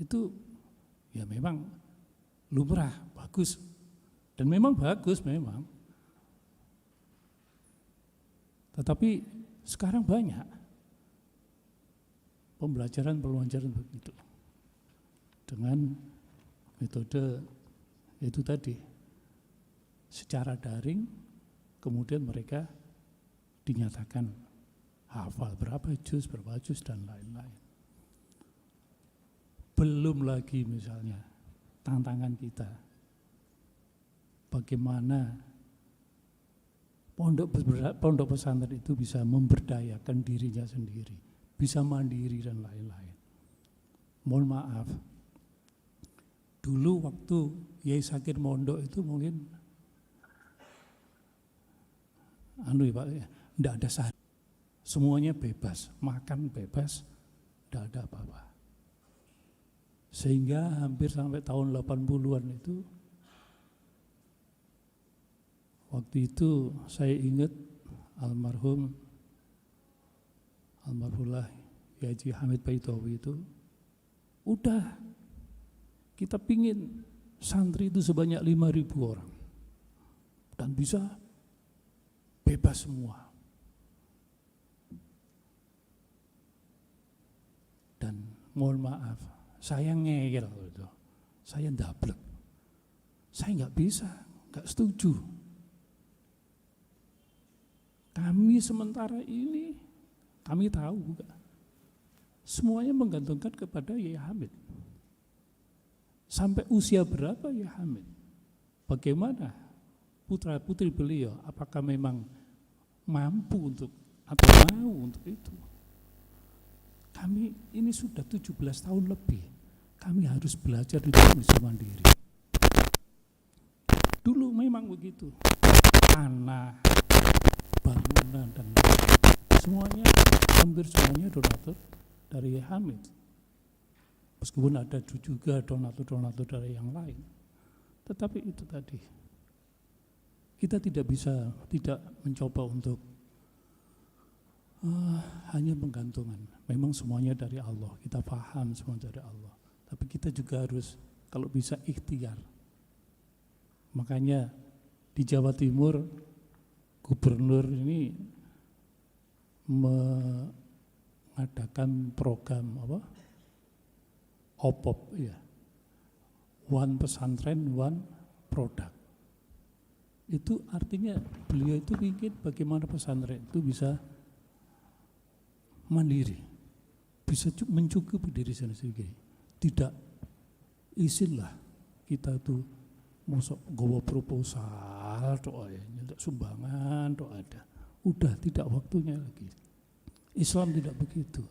Itu ya memang lumrah, bagus. Dan memang bagus memang. Tetapi sekarang banyak pembelajaran begitu. Dengan metode itu tadi, secara daring, kemudian mereka dinyatakan hafal berapa juz, dan lain-lain. Belum lagi misalnya tantangan kita, bagaimana pondok pesantren itu bisa memberdayakan dirinya sendiri, bisa mandiri dan lain-lain. Mohon maaf, dulu waktu Yai Sakir mondok itu mungkin Pak, enggak ada saham. Semuanya bebas, makan bebas, enggak ada apa-apa. Sehingga hampir sampai tahun 80-an itu, waktu itu saya ingat almarhumlah Haji Hamid Baitowi itu, udah kita pingin santri itu sebanyak 5.000 orang dan bisa bebas semua. Dan mohon maaf, saya ngeyel gitu. Saya ndablek. Saya nggak bisa, nggak setuju. Kami sementara ini, kami tahu semuanya menggantungkan kepada Yai Hamid. Sampai usia berapa Yai Hamid? Bagaimana putra putri beliau, apakah memang mampu untuk atau mau untuk itu? Kami ini sudah 17 tahun lebih, kami harus belajar di Indonesia mandiri. Dulu memang begitu, tanah, bangunan dan semuanya, hampir semuanya donatur dari Hamid. Meskipun ada juga donatur dari yang lain, tetapi itu tadi, kita tidak mencoba untuk hanya penggantungan. Memang semuanya dari Allah, kita paham semua dari Allah. Tapi kita juga harus kalau bisa ikhtiar. Makanya di Jawa Timur gubernur ini mengadakan program OPOP ya. One pesantren, one product. Itu artinya beliau itu ingin bagaimana pesantren itu bisa mandiri, bisa mencukupi diri sendiri. Tidak izinlah kita tuh mosok gowo proposal doa ya, nyentak sumbangan doa ada. Udah tidak waktunya lagi. Islam tidak begitu.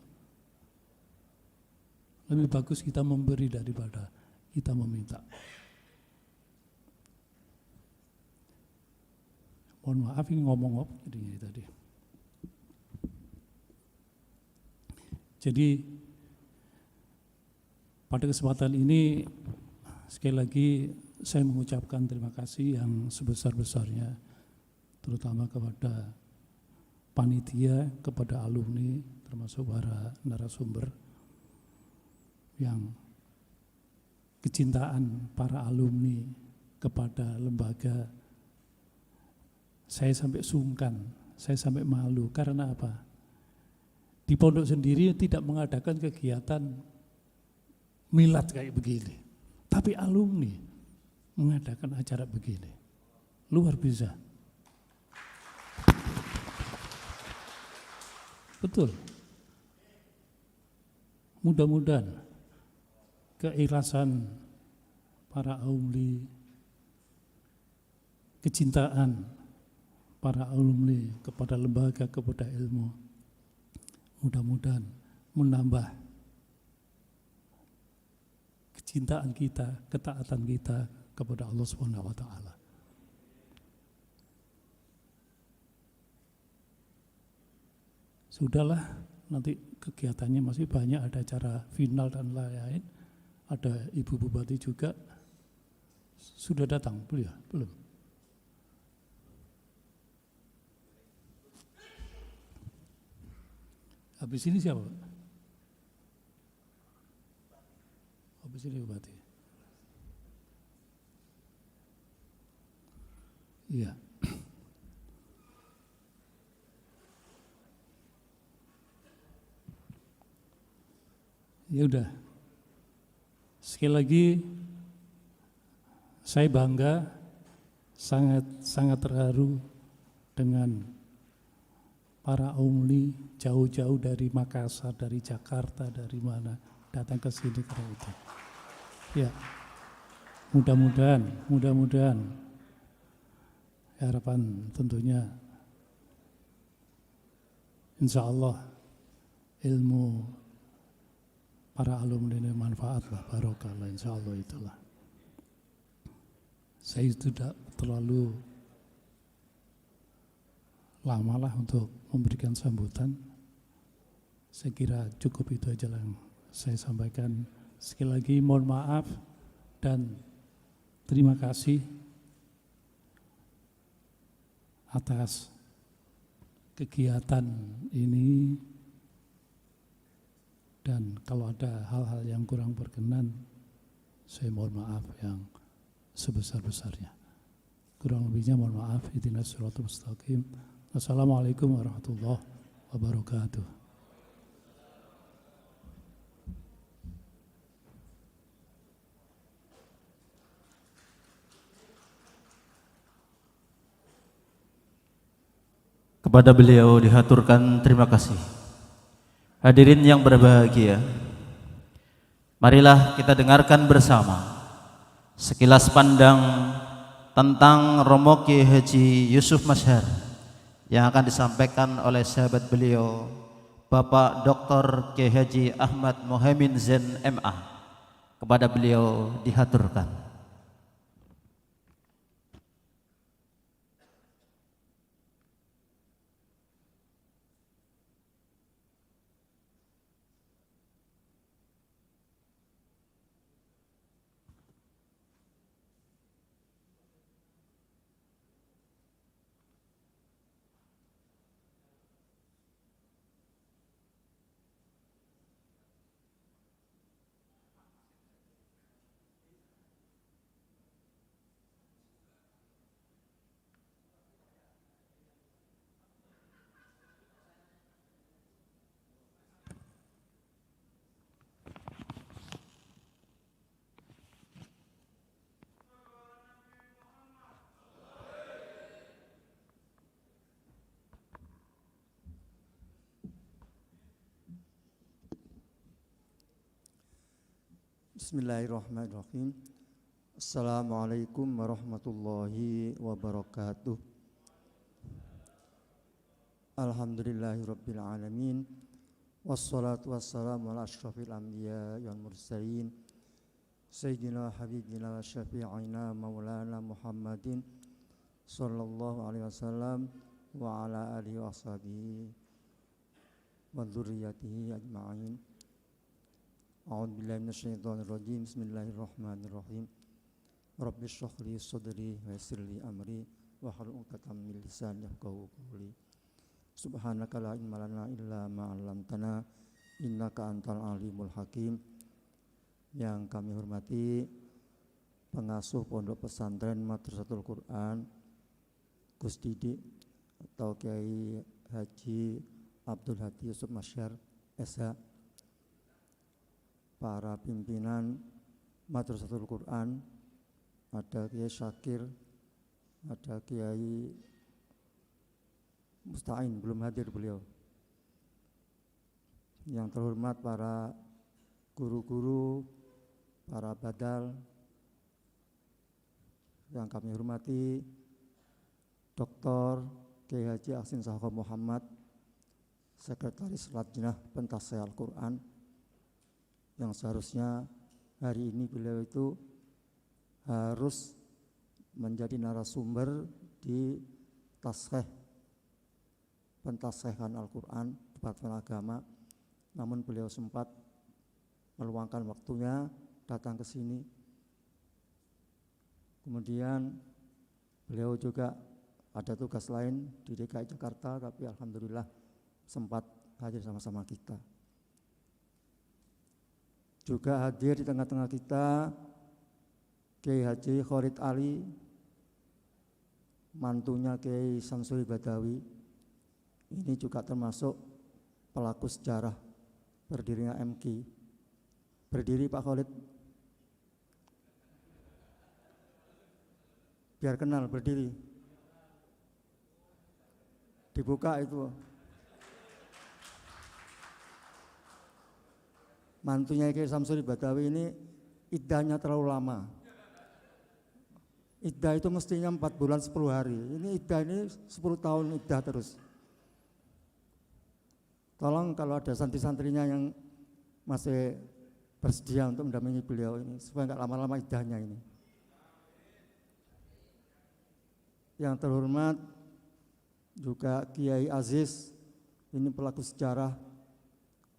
Lebih bagus kita memberi daripada kita meminta. Mohon maaf ini ngomong jadinya tadi. Jadi pada kesempatan ini sekali lagi saya mengucapkan terima kasih yang sebesar-besarnya, terutama kepada panitia, kepada alumni, termasuk para narasumber, yang kecintaan para alumni kepada lembaga, saya sampai sungkan, saya sampai malu. Karena apa? Di pondok sendiri tidak mengadakan kegiatan milad kayak begini, tapi alumni mengadakan acara begini. Luar biasa. Betul. Mudah-mudahan keikhlasan para alumni, kecintaan para alumni kepada lembaga, kepada ilmu, mudah-mudahan menambah kecintaan kita, ketaatan kita kepada Allah Subhanahu wa taala. Sudahlah, nanti kegiatannya masih banyak, ada acara final dan lain-lain. Ada Ibu Bupati juga. Sudah datang beliau? Belum? Habis ini siapa? sini Bupati. Iya. Ya udah. Sekali lagi saya bangga, sangat terharu dengan para alumni jauh-jauh dari Makassar, dari Jakarta, dari mana datang ke sini karena itu. Ya, mudah-mudahan harapan tentunya insya Allah ilmu para alumni ini manfaat lah, barokah lah, insya Allah itulah. Saya tidak terlalu lama lah untuk memberikan sambutan. Saya kira cukup itu aja yang saya sampaikan. Sekali lagi mohon maaf dan terima kasih atas kegiatan ini, dan kalau ada hal-hal yang kurang berkenan saya mohon maaf yang sebesar-besarnya. Kurang lebihnya mohon maaf. Ihdinas siratal mustaqim. Assalamualaikum warahmatullahi wabarakatuh. Kepada beliau dihaturkan terima kasih. Hadirin yang berbahagia, marilah kita dengarkan bersama sekilas pandang tentang Romo Kiai Haji Yusuf Masyhar yang akan disampaikan oleh sahabat beliau Bapak Dr. Kiai Haji Ahmad Mohaimin Zain MA. Kepada beliau dihaturkan. Bismillahirrahmanirrahim. Assalamualaikum warahmatullahi wabarakatuh. Alhamdulillahirabbil alamin. Wassalatu wassalamu ala asyrafil anbiya wal mursalin. Sayyidina habibina wa syafi'ina maulana Muhammadin sallallahu alaihi wasallam wa ala alihi wa sahbihi wa dzurriyyatihi ajma'in. A'udzu billahi minasyaitonir rajim. Bismillahirrahmanirrahim. Rabbi shrah li sadri wa yassir li amri wahlul 'uqdatam min lisani yafqahu qawli. Subhanaka la ilma lana illa ma 'allamtana innaka antal alimul hakim. Yang kami hormati pengasuh Pondok Pesantren Madrasatul Quran Gus Didi atau Kiai Haji Abdul Hadi Yusuf Masyhar SH, para pimpinan Madrasatul Quran, ada Kiai Syakir, ada Kiai Musta'in, belum hadir beliau. Yang terhormat para guru-guru, para badal, yang kami hormati Dr. Kiai Haji Ahsin Sahko Muhammad, Sekretaris Lajnah Pentasih Al-Quran, yang seharusnya hari ini beliau itu harus menjadi narasumber di taskhih pentashihan Al-Quran Departemen Agama, namun beliau sempat meluangkan waktunya datang ke sini. Kemudian beliau juga ada tugas lain di DKI Jakarta, tapi alhamdulillah sempat hadir sama-sama kita. Juga hadir di tengah-tengah kita Kiai Haji Khalid Ali, mantunya Kiai Samsuri Badawi. Ini juga termasuk pelaku sejarah berdirinya MQ. Berdiri Pak Khalid. Biar kenal, berdiri. Dibuka itu. Mantunya Kiai Samsuri Badawi ini iddahnya terlalu lama. Iddah itu mestinya 4 bulan 10 hari. Ini iddah ini 10 tahun iddah terus. Tolong kalau ada santri-santrinya yang masih bersedia untuk mendampingi beliau ini supaya nggak lama-lama iddahnya ini. Yang terhormat juga Kiai Aziz, ini pelaku sejarah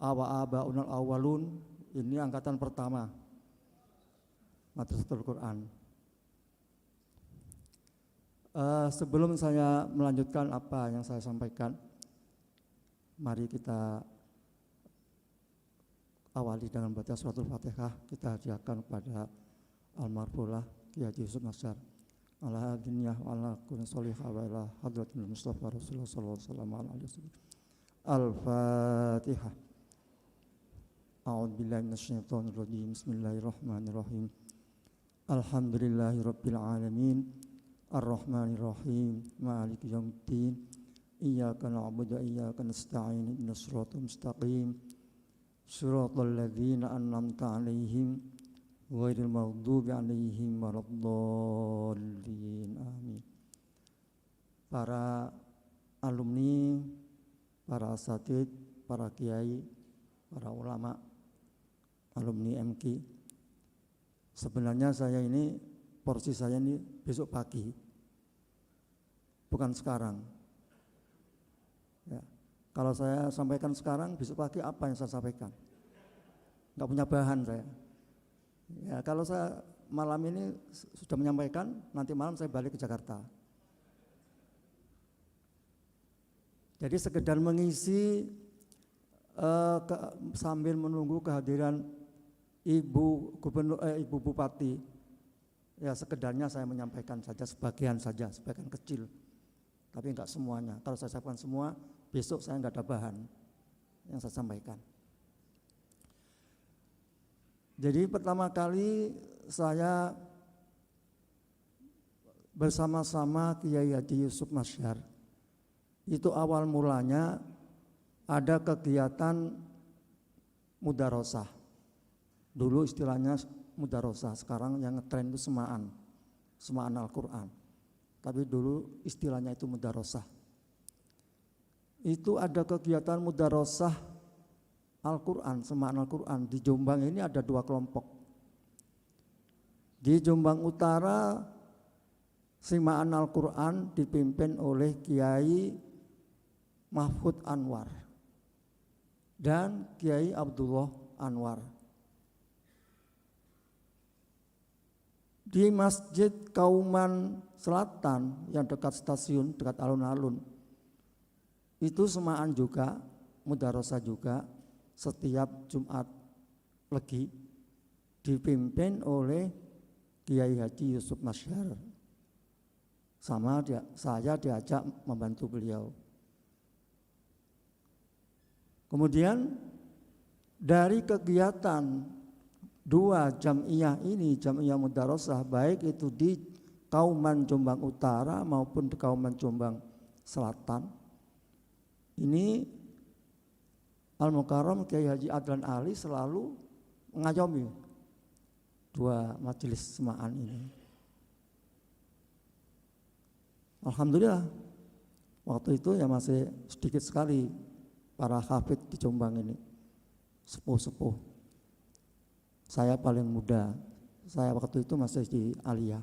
Awa-Aba-Unal Awalun, ini angkatan pertama Madrasatul Quran. Sebelum saya melanjutkan apa yang saya sampaikan, mari kita awali dengan baca suratul Fatihah. Kita hadiahkan kepada almarhumah Kiai Haji Yusuf Masyar. Ala dunya wa ala kulli sholihah wa ala hadratil Mustafa Rasulullah sallallahu alaihi wasallam. Al-Fatihah. A'udzu billahi minasyaitonir rajim. Bismillahirrahmanirrahim. Alhamdulillahirabbil alamin. Ar-Rahmanir-Rahim, Maliki yaumiddin. Iyyaka na'budu wa iyyaka nasta'in. Ihdinas siratal mustaqim. Shiratal ladzina an'amta 'alaihim ghairil maghdubi 'alaihim waladdallin. Amin. Para alumni, para asatidz, para kiai, para ulama, alumni MQ. Sebenarnya saya ini, porsi saya ini besok pagi, bukan sekarang. Ya. Kalau saya sampaikan sekarang, besok pagi apa yang saya sampaikan? Enggak punya bahan saya. Ya, kalau saya malam ini sudah menyampaikan, nanti malam saya balik ke Jakarta. Jadi sekedar mengisi sambil menunggu kehadiran Ibu Gubernur, Ibu Bupati. Ya sekedarnya saya menyampaikan saja, sebagian kecil, tapi enggak semuanya. Kalau saya sampaikan semua, besok saya enggak ada bahan yang saya sampaikan. Jadi pertama kali saya bersama-sama Kiai Haji Yusuf Masyar, itu awal mulanya ada kegiatan mudarosah. Dulu istilahnya mudarosah, sekarang yang ngetren itu semaan Al-Quran. Tapi dulu istilahnya itu mudarosah. Itu ada kegiatan mudarosah Al-Quran, semaan Al-Quran. Di Jombang ini ada 2 kelompok. Di Jombang Utara, semaan Al-Quran dipimpin oleh Kiai Mahfud Anwar dan Kiai Abdullah Anwar. Di Masjid Kauman Selatan yang dekat stasiun, dekat alun-alun, itu semaan juga, mudarosah juga, setiap Jumat Legi dipimpin oleh Kiai Haji Yusuf Masyar. Saya diajak membantu beliau. Kemudian dari kegiatan 2 jam'iyah ini, jam'iyah mudarosah, baik itu di Kauman Jombang Utara maupun di Kauman Jombang Selatan, ini Al-Mukarram Kiai Haji Adlan Ali selalu mengayomi 2 majelis semaan ini. Alhamdulillah, waktu itu ya masih sedikit sekali para hafidz di Jombang ini, sepuh-sepuh. Saya paling muda, saya waktu itu masih di Aliyah.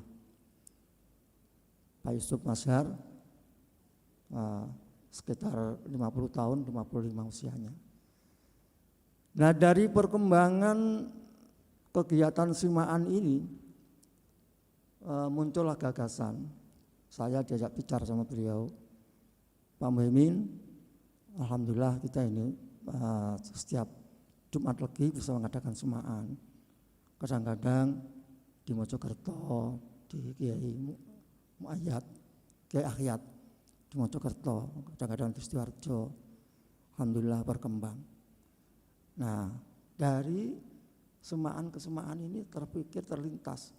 Pak Yusuf Masyar sekitar 50 tahun, 55 usianya. Nah dari perkembangan kegiatan simaan ini muncullah gagasan. Saya diajak bicara sama beliau, Pak Muhyiddin, alhamdulillah kita ini setiap Jumat Legi bisa mengadakan semaan. Kadang-kadang di Mojokerto, di Kiai Muayyad, Kiai Akhyat di Mojokerto, kadang-kadang di Sidoarjo. Alhamdulillah berkembang. Nah, dari semaan ke semaan ini terpikir terlintas,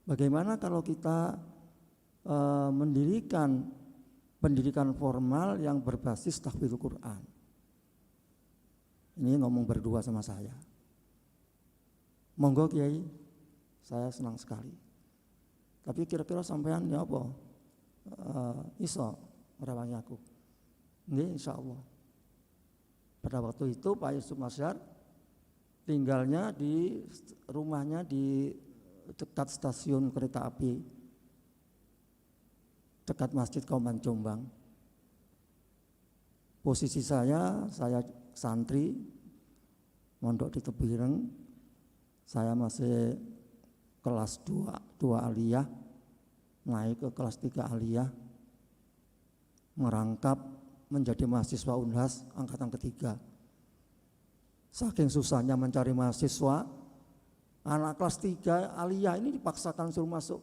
bagaimana kalau kita mendirikan pendidikan formal yang berbasis tahfidzul Quran. Ini ngomong berdua sama saya. Monggo Kiai, saya senang sekali. Tapi kira-kira sampean ya apa? Iso ngerawangi aku. Nggih, insyaallah. Pada waktu itu Pak Yusuf Masyar tinggalnya di rumahnya di dekat stasiun kereta api, dekat Masjid Kauman Jombang. Posisi saya santri, mondok di Tebireng. Saya masih kelas 2 aliyah, naik ke kelas 3 aliyah, merangkap menjadi mahasiswa Unhas angkatan ketiga. Saking susahnya mencari mahasiswa, anak kelas 3 aliyah ini dipaksakan suruh masuk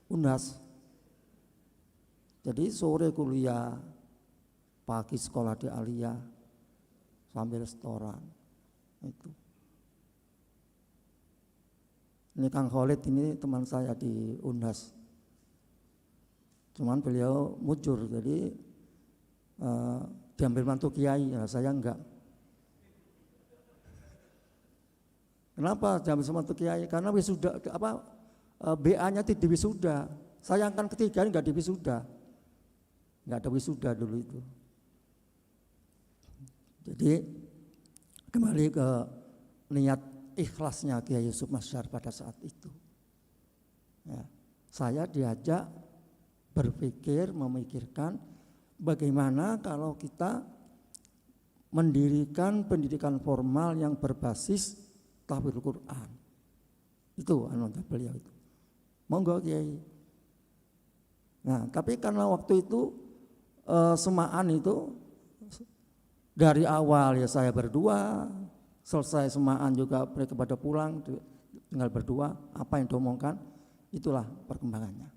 Unhas. Jadi sore kuliah, pagi sekolah di aliyah, sambil restoran. Itu. Ini Kang Khalid ini teman saya di Unhas. Cuman beliau mujur, jadi diambil mantu kiai, ya saya enggak. Kenapa diambil mantu kiai? Karena wisuda BA-nya tidak di wisuda. Saya angkatan ketiga ini enggak di wisuda. Enggak ada wisuda dulu itu. Jadi kembali ke niat ikhlasnya Kiai Yusuf Masyar pada saat itu. Ya, saya diajak berpikir, memikirkan bagaimana kalau kita mendirikan pendidikan formal yang berbasis tahfidzul Quran. Itu anugerah beliau itu. Monggo Kiai. Nah, tapi karena waktu itu semaan itu dari awal ya saya berdua, selesai semaan juga mereka pada pulang, tinggal berdua, apa yang diomongkan, itulah perkembangannya.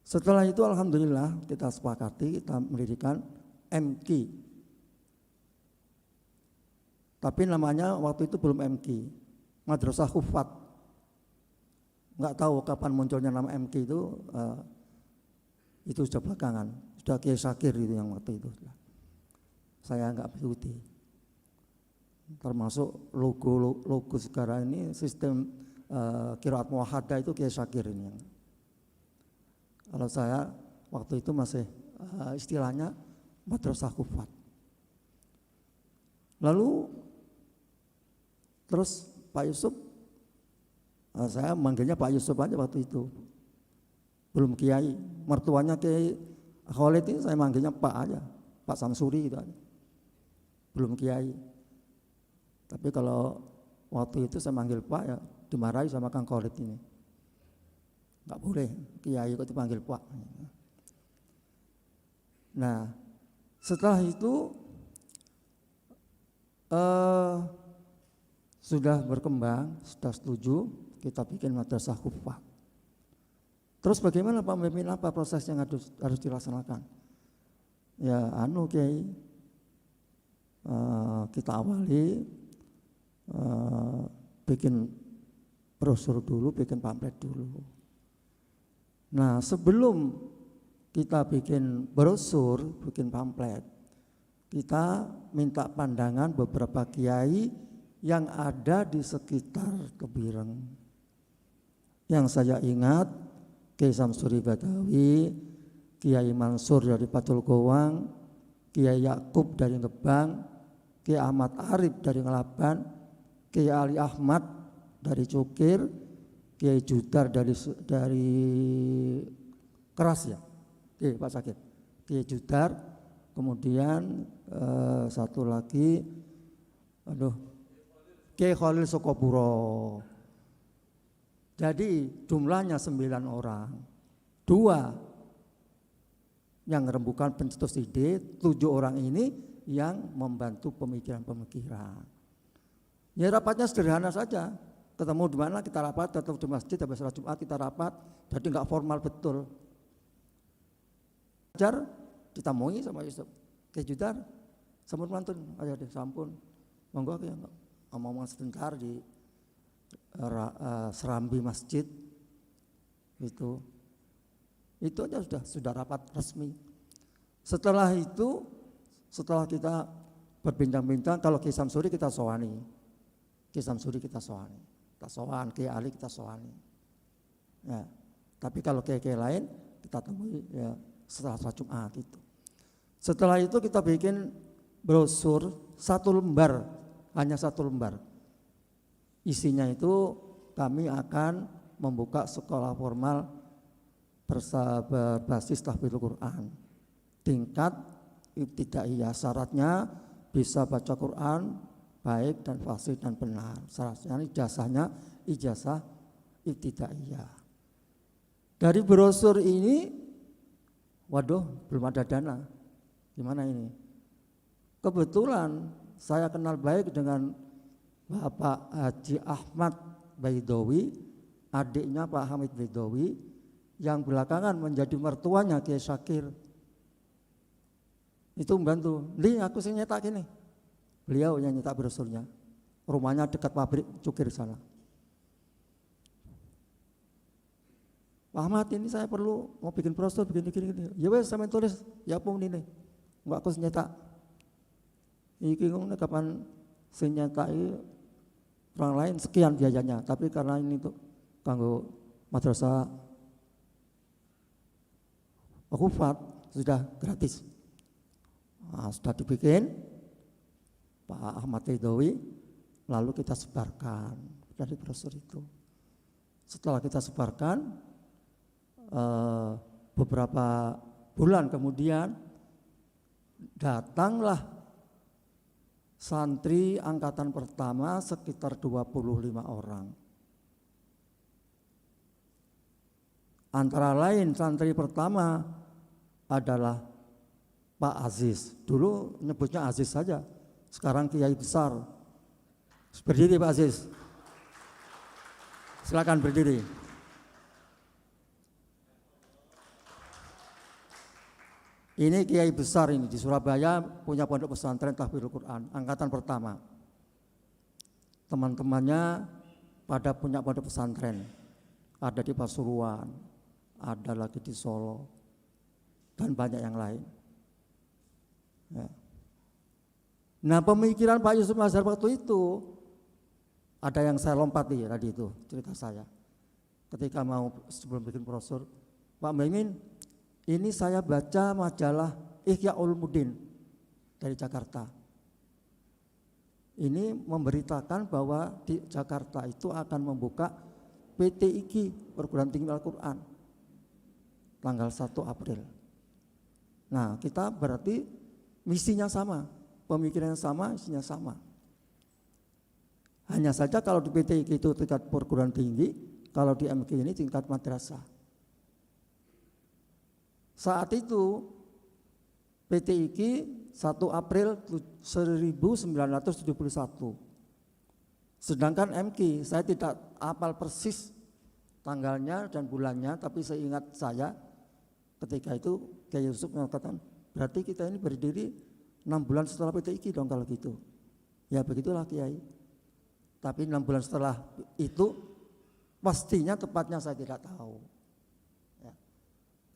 Setelah itu alhamdulillah kita sepakati, kita mendirikan MQ. Tapi namanya waktu itu belum MQ, Madrasah Hufat. Enggak tahu kapan munculnya nama MQ itu sudah belakangan, sudah Kiai Syakir itu yang waktu itu. Saya enggak mengikuti. Termasuk logo sekarang ini sistem qiraat muwahhadah itu Kiai Syakir ini. Kalau saya waktu itu masih istilahnya Madrasah Hufat. Lalu terus Pak Yusuf, saya manggilnya Pak Yusuf aja waktu itu, belum Kiai. Mertuanya Kiai Khalid ini saya manggilnya Pak aja, Pak Samsuri gitu aja, belum Kiai. Tapi kalau waktu itu saya manggil Pak ya dimarahi sama Kang Khalid ini. Enggak boleh Kiai kok dipanggil Pak. Nah, setelah itu sudah berkembang, sudah setuju kita bikin Madrasah Hufat. Terus bagaimana Pak memimpin, apa proses yang harus dilaksanakan? Ya Kiai, kita awali bikin brosur dulu, bikin pamflet dulu. Nah, sebelum kita bikin brosur, bikin pamflet, kita minta pandangan beberapa kiai yang ada di sekitar Tebireng. Yang saya ingat Kiai Samsuri Badawi, Kiai Mansur dari Patul Gowang, Kiai Yakub dari Ngebang, Kiai Ahmad Arif dari Ngelaban, Kiai Ali Ahmad dari Cukir, Kiai Judar dari Keras ya, Pak Sakit, Kiai Judar, kemudian satu lagi, Kiai Khalil Sokopuro. Jadi jumlahnya 9 orang, 2 yang merembukan pencetus ide, 7 orang ini yang membantu pemikiran-pemikiran. Ya rapatnya sederhana saja, ketemu di mana kita rapat, ketemu di masjid, habis sholat Jumat kita rapat, jadi nggak formal betul. Ajar ditamui sama Yusuf, Judar, sampun mantun, ayo deh sampun, monggo ya ngomong sebentar di serambi masjid, itu aja sudah rapat resmi. Setelah itu, setelah kita berbincang-bincang, kalau Ki Samsuri kita sowani, kita sowan, Ki Ali kita sowani. Ya, tapi kalau kiai lain kita temui ya setelah sholat Jumat itu. Setelah itu kita bikin brosur 1 lembar, hanya 1 lembar. Isinya itu kami akan membuka sekolah formal berbasis tahfidzul Quran. Tingkat ibtidaiyah, syaratnya bisa baca Quran baik dan fasih dan benar. Syaratnya ijazah ibtidaiyah. Dari brosur ini, waduh belum ada dana. Gimana ini? Kebetulan saya kenal baik dengan Bapak Haji Ahmad Baidowi, adiknya Pak Hamid Baidowi, yang belakangan menjadi mertuanya Kiai Syakir. Itu membantu. Li, aku sih nyetak ini. Beliau yang nyetak brosurnya. Rumahnya dekat pabrik cukir sana. Pak Ahmad, ini saya perlu mau bikin brosur begini. Ya wes sampean tulis, ya pun ini. Enggak aku nyetak. Iki ngene kapan sing nyetaki orang lain sekian biayanya, tapi karena ini tuh kanggo madrasah Khufat sudah gratis. Nah, sudah dibikin Pak Ahmad Baidowi, lalu kita sebarkan dari brosur itu. Setelah kita sebarkan, beberapa bulan kemudian datanglah santri angkatan pertama sekitar 25 orang. Antara lain santri pertama adalah Pak Aziz. Dulu nyebutnya Aziz saja, sekarang Kiai besar. Berdiri Pak Aziz. Silakan berdiri. Ini Kiai besar ini di Surabaya, punya pondok pesantren tahfidzul Quran, angkatan pertama. Teman-temannya pada punya pondok pesantren, ada di Pasuruan, ada lagi di Solo, dan banyak yang lain. Ya. Nah, pemikiran Pak Yusuf Mazhar waktu itu, ada yang saya lompati tadi itu cerita saya. Ketika mau sebelum bikin brosur, Pak Muhaimin, ini saya baca majalah Ihya Ulumuddin dari Jakarta. Ini memberitakan bahwa di Jakarta itu akan membuka PTIQ, Perguruan Tinggi Al-Quran, tanggal 1 April. Nah, kita berarti misinya sama, pemikirannya sama, isinya sama. Hanya saja kalau di PTIQ itu tingkat perguruan tinggi, kalau di MQ ini tingkat madrasah. Saat itu PTIQ 1 April 1971. Sedangkan MQ saya tidak hafal persis tanggalnya dan bulannya, tapi seingat saya ketika itu Kiai Yusuf mengatakan, berarti kita ini berdiri 6 bulan setelah PTIQ dong kalau gitu. Ya begitulah Kiai. Tapi 6 bulan setelah itu pastinya tepatnya saya tidak tahu. Ya.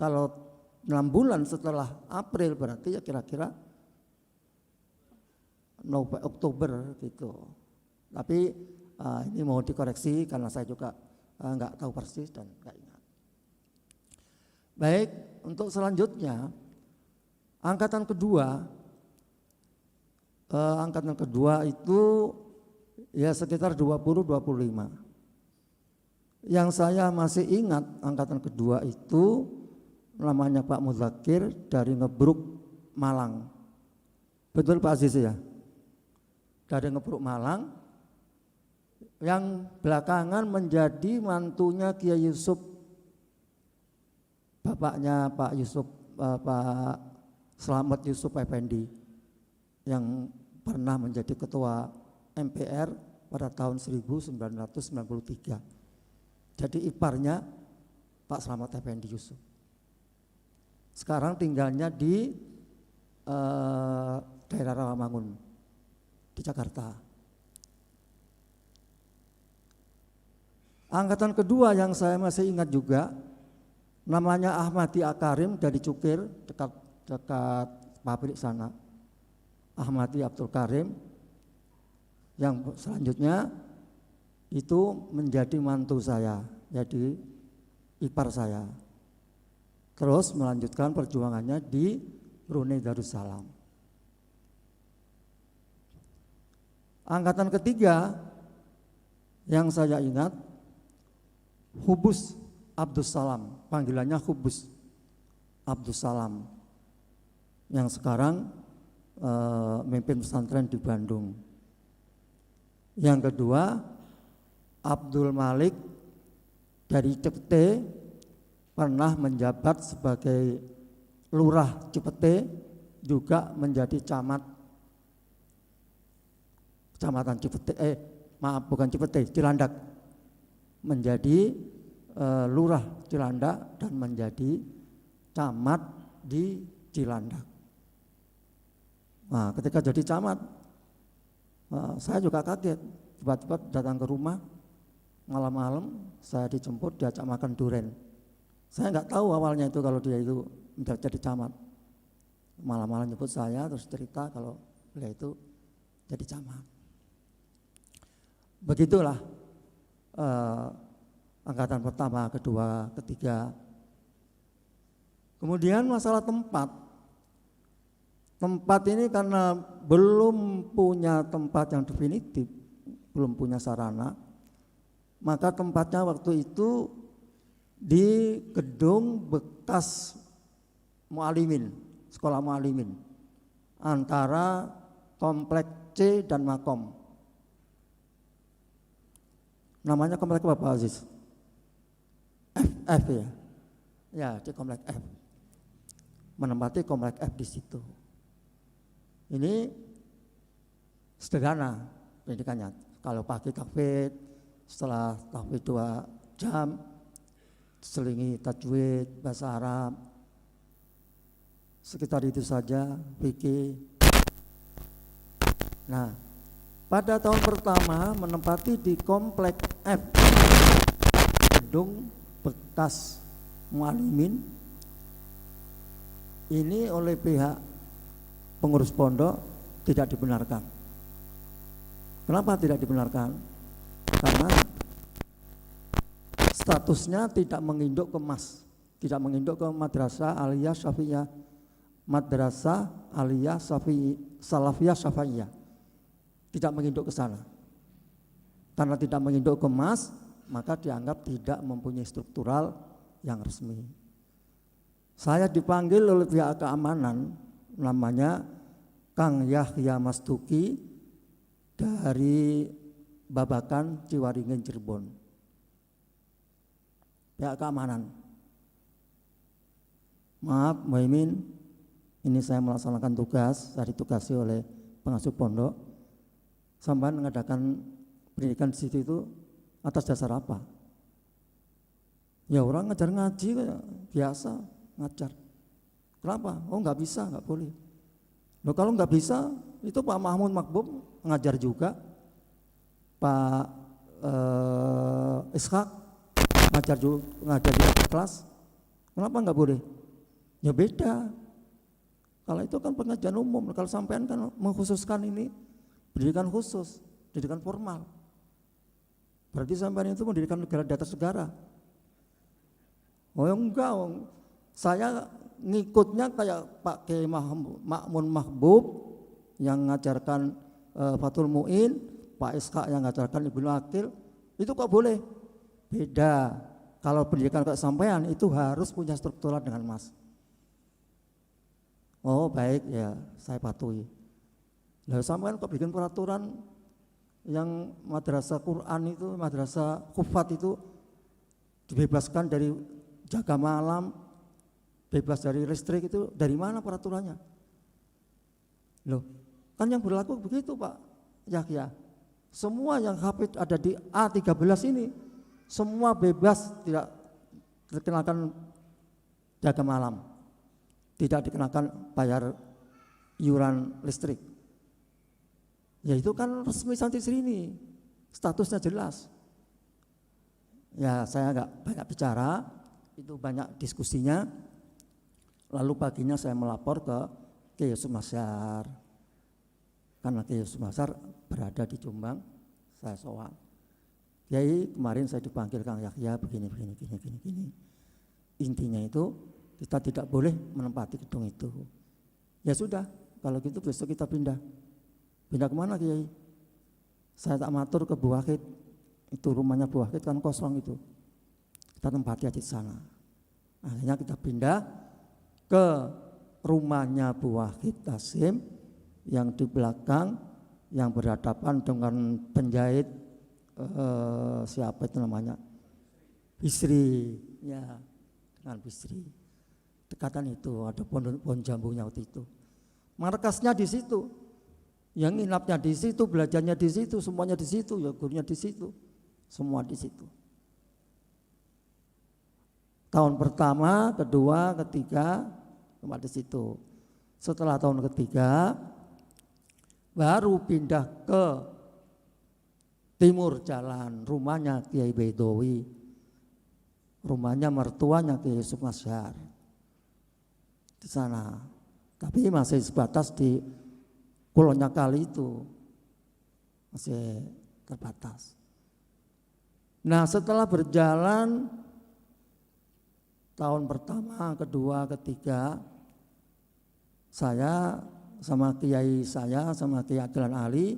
Kalau 6 bulan setelah April berarti ya kira-kira Oktober gitu. Tapi ini mau dikoreksi karena saya juga enggak tahu persis dan enggak ingat. Baik, untuk selanjutnya angkatan kedua itu ya sekitar 20-25. Yang saya masih ingat angkatan kedua itu namanya Pak Muzakir dari Ngebruk Malang. Betul Pak Aziz ya? Dari Ngebruk Malang, yang belakangan menjadi mantunya Kiai Yusuf, bapaknya Pak Yusuf, Pak Slamet Yusuf Effendi. yang pernah menjadi ketua MPR pada tahun 1993. Jadi iparnya Pak Slamet Effendi Yusuf. Sekarang tinggalnya di daerah Rawamangun di Jakarta. Angkatan kedua yang saya masih ingat juga namanya Ahmadi Akarim dari Cukir, dekat pabrik sana. Ahmadi Abdul Karim yang selanjutnya itu menjadi mantu saya, jadi ipar saya. Terus melanjutkan perjuangannya di Brunei Darussalam. Angkatan ketiga yang saya ingat Hubus Abdus Salam, panggilannya Hubus Abdus Salam, yang sekarang memimpin pesantren di Bandung. Yang kedua Abdul Malik dari Cipete, pernah menjabat sebagai lurah Cipete, juga menjadi kecamatan Cipete, bukan Cipete, Cilandak, menjadi lurah Cilandak dan menjadi camat di Cilandak. Nah, ketika jadi camat, saya juga kaget, tiba-tiba datang ke rumah malam-malam, saya dijemput diajak makan duren. Saya nggak tahu awalnya itu kalau dia itu jadi camat. Malam-malam nyebut saya, terus cerita kalau beliau itu jadi camat. Begitulah angkatan pertama, kedua, ketiga. Kemudian masalah tempat. Tempat ini karena belum punya tempat yang definitif, belum punya sarana, maka tempatnya waktu itu di gedung bekas Mualimin, sekolah Mualimin, antara komplek C dan Makom. Namanya komplek apa Pak Aziz? F ya? Ya, di komplek F. Menempati komplek F di situ. Ini sederhana pendidikannya. Kalau pagi tahfidz, setelah tahfidz 2 jam, selingi tajwid, bahasa Arab, sekitar itu saja, fikih. Nah, pada tahun pertama menempati di komplek F, gedung bekas Mualimin, ini oleh pihak pengurus pondok tidak dibenarkan. Kenapa tidak dibenarkan? Karena statusnya tidak menginduk ke MAS, tidak menginduk ke Madrasah Aliyah Syafi'iyah, Madrasah Aliyah Salafiyah Syafi'iyah, tidak menginduk ke sana. Karena tidak menginduk ke MAS, maka dianggap tidak mempunyai struktural yang resmi. Saya dipanggil oleh pihak keamanan, namanya Kang Yahya Mastuki dari Babakan Ciwaringin Cirebon, pihak keamanan. Maaf Muhaimin, ini saya melaksanakan tugas, saya ditugasi oleh pengasuh pondok, sampai mengadakan pendidikan di situ itu atas dasar apa? Ya orang ngajar ngaji kayak biasa ngajar. Kenapa? Oh nggak bisa, nggak boleh. Loh kalau nggak bisa, itu Pak Mahmud Makbub ngajar juga, Pak Ishak ngajar di kelas. Kenapa nggak boleh? Ya beda. Kalau itu kan pengajian umum, kalau sampean kan mengkhususkan ini pendidikan khusus, pendidikan formal. Berarti sampean itu pendidikan negara di atas negara. Oh enggak, saya ngikutnya kayak Pak Kiai Makmun Mahbub yang ngajarkan Fathul Mu'in, Pak Ishak yang ngajarkan Ibnu Akil, itu kok boleh? Beda. Kalau pendidikan kayak sampean itu harus punya struktural dengan Mas. Oh baik ya, saya patuhi. Lalu sampean kok bikin peraturan yang madrasah Quran itu, madrasah Khufat itu dibebaskan dari jaga malam, bebas dari listrik, itu dari mana peraturannya? Loh, Kan yang berlaku begitu Pak Yahya. Semua yang hafid ada di A13 ini semua bebas, tidak dikenakan jaga malam, tidak dikenakan bayar iuran listrik. Ya itu kan resmi santri ini, statusnya jelas. Ya saya nggak banyak bicara, itu banyak diskusinya. Lalu paginya saya melapor ke Kiai Yusuf Masyar, karena Kiai Yusuf Masyar berada di Jombang. Saya soal, Kiai kemarin saya dipanggil Kang Yahya begini. Intinya itu kita tidak boleh menempati gedung itu. Ya sudah, kalau gitu besok kita pindah. Pindah kemana Kiai? Saya tak matur ke Bu Wahid, itu rumahnya Bu Wahid kan kosong itu. Kita tempati aja di sana. Akhirnya kita pindah ke rumahnya Bu Wahid Tasim yang di belakang, yang berhadapan dengan penjahit siapa itu namanya, Bisri, ya dengan Bisri. Dekatan itu ada pohon jambunya waktu itu. Markasnya di situ, yang nginapnya di situ, belajarnya di situ, semuanya di situ, ya gurunya di situ, semua di situ. Tahun pertama, kedua, ketiga, cuma di situ. Setelah tahun ketiga, baru pindah ke timur jalan, rumahnya Kiai Bedowi, rumahnya mertuanya Kiai Yusuf Masyar di sana. Tapi masih sebatas di Pulau Kali itu, masih terbatas. Nah setelah berjalan tahun pertama, kedua, ketiga, saya sama Kiai saya, sama Kiai Adlan Ali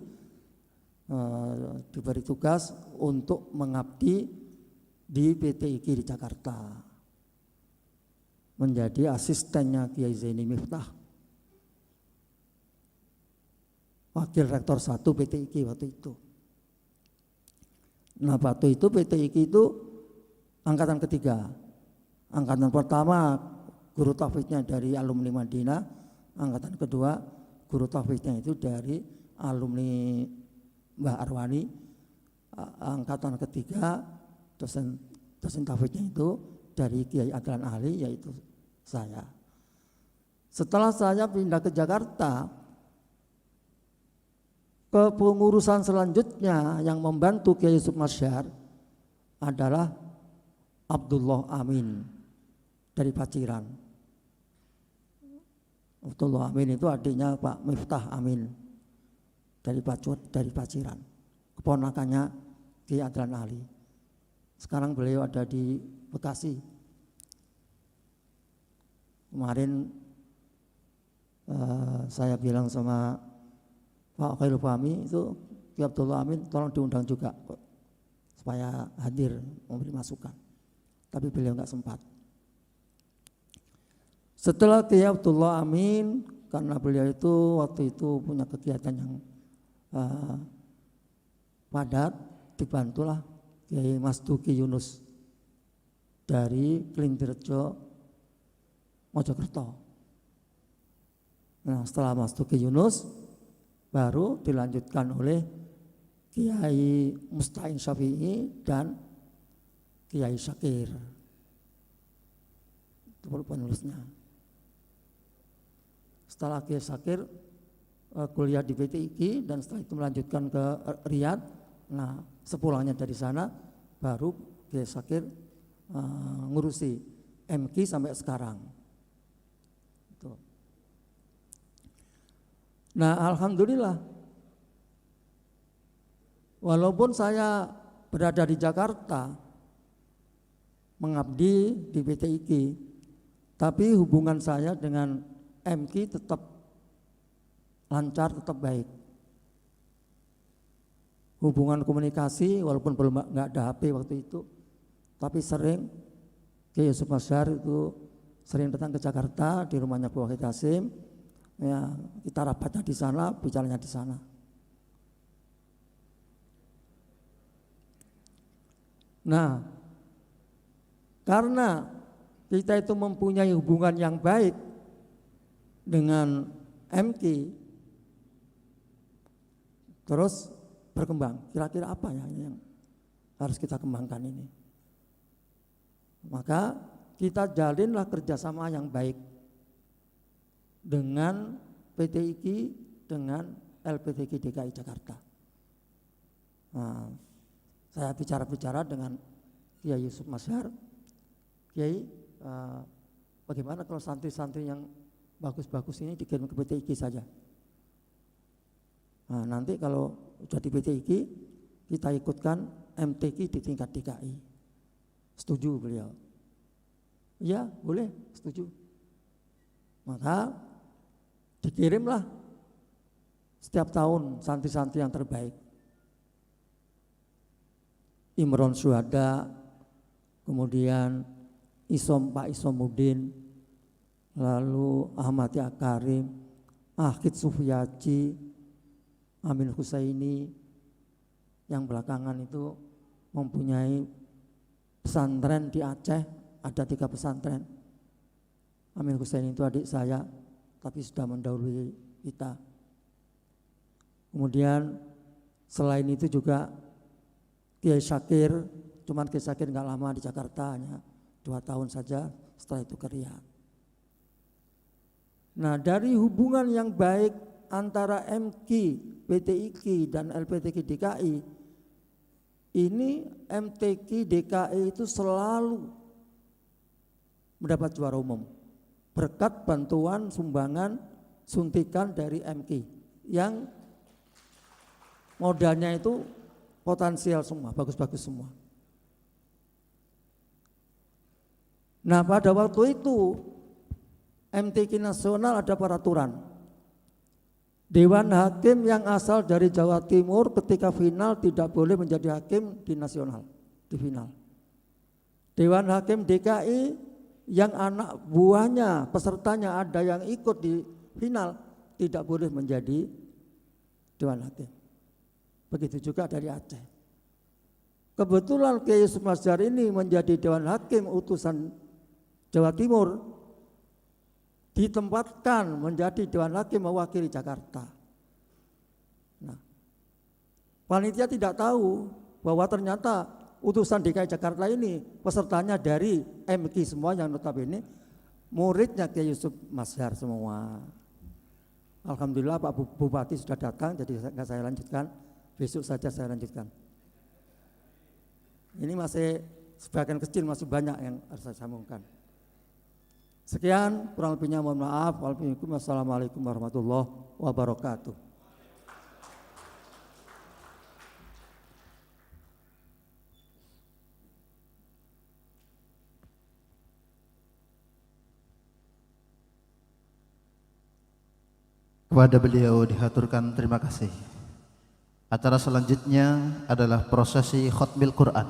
diberi tugas untuk mengabdi di PTIQ di Jakarta, menjadi asistennya Kiai Zaini Miftah, wakil rektor 1 PTIQ waktu itu. Nah waktu itu PTIQ itu angkatan ketiga. Angkatan pertama guru tauhidnya dari alumni Madinah, angkatan kedua guru tauhidnya itu dari alumni Mbah Arwani, angkatan ketiga dosen tauhidnya itu dari Kiai Adlan Ali, yaitu saya. Setelah saya pindah ke Jakarta, kepengurusan selanjutnya yang membantu Kiai Yusuf Masyar adalah Abdullah Amin dari Paciran. Abdullah Amin itu adiknya Pak Miftah Amin dari Paciran, keponakannya Kiai Adlan Ali. Sekarang beliau ada di Bekasi. Kemarin saya bilang sama Pak Khairul Fahmi itu, Kiai Abdullah Amin tolong diundang juga supaya hadir memberi masukan. Tapi beliau nggak sempat. Setelah Kiai Abdullah Amin, karena beliau itu waktu itu punya kegiatan yang padat, dibantulah Kiai Mas Duki Yunus dari Klintirjo Mojokerto. Nah setelah Mas Duki Yunus baru dilanjutkan oleh Kiai Musta'in Syafi'i dan Kiai Syakir, itu penulisnya. Setelah Kiai Syakir kuliah di PTIQ dan setelah itu melanjutkan ke Riyadh. Nah sepulangnya dari sana baru Kiai Syakir ngurusi MQ sampai sekarang. Nah alhamdulillah, walaupun saya berada di Jakarta mengabdi di PTIQ, tapi hubungan saya dengan MQ tetap lancar, tetap baik. Hubungan komunikasi walaupun belum nggak ada HP waktu itu, tapi sering Kiai Yusuf Masyar itu sering datang ke Jakarta di rumahnya Bu Wahid Tasim. Ya, kita rapatnya di sana, bicaranya di sana. Nah, karena kita itu mempunyai hubungan yang baik dengan MQ, terus berkembang. Kira-kira apa ya yang harus kita kembangkan ini? Maka kita jalinlah kerjasama yang baik dengan PT IKI, dengan LPTK DKI Jakarta. Nah, saya bicara-bicara dengan Kiai Yusuf Mazhar, Kiai, bagaimana kalau santri-santri yang bagus-bagus ini dikirim ke PT IKI saja? Nah, nanti kalau sudah di PT IKI, kita ikutkan MTQ di tingkat DKI. Setuju beliau? Iya, boleh, setuju. Maka dikirimlah setiap tahun santri-santri yang terbaik. Imron Syuhada, kemudian Pak Isomuddin, lalu Ahmad Karim, Akhid Sufyaji, Amin Husaini, yang belakangan itu mempunyai pesantren di Aceh, ada 3 pesantren. Amin Husaini itu adik saya, tapi sudah mendahului kita. Kemudian selain itu juga Kiai Syakir, cuman Kiai Syakir nggak lama di Jakarta, hanya 2 tahun saja, setelah itu ke Riyadh. Nah, dari hubungan yang baik antara MQ, PT IKI dan LPTK DKI, ini MTQ DKI itu selalu mendapat juara umum berkat bantuan sumbangan suntikan dari MQ yang modalnya itu potensial semua, bagus-bagus semua. Nah, pada waktu itu MTQ nasional ada peraturan. Dewan Hakim yang asal dari Jawa Timur ketika final tidak boleh menjadi hakim di nasional, di final. Dewan Hakim DKI yang anak buahnya, pesertanya ada yang ikut di final tidak boleh menjadi Dewan Hakim. Begitu juga dari Aceh. Kebetulan Kiai Yusuf Mazhar ini menjadi Dewan Hakim utusan Jawa Timur, ditempatkan menjadi Dewan Hakim mewakili Jakarta. Nah, panitia tidak tahu bahwa ternyata utusan DKI Jakarta ini pesertanya dari MQ semua yang notabene muridnya Kiai Yusuf Mazhar semua. Alhamdulillah Pak Bupati sudah datang, jadi nggak saya lanjutkan. Besok saja saya lanjutkan. Ini masih sebagian kecil, masih banyak yang harus saya sambungkan. Sekian, kurang lebihnya mohon maaf. Wassalamualaikum warahmatullahi wabarakatuh. Kepada beliau dihaturkan terima kasih. Acara selanjutnya adalah prosesi khotmil Quran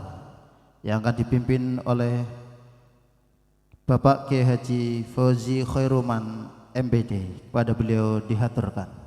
yang akan dipimpin oleh Bapak Kiai Haji Fauzi Khairuman MBD. Kepada beliau dihaturkan.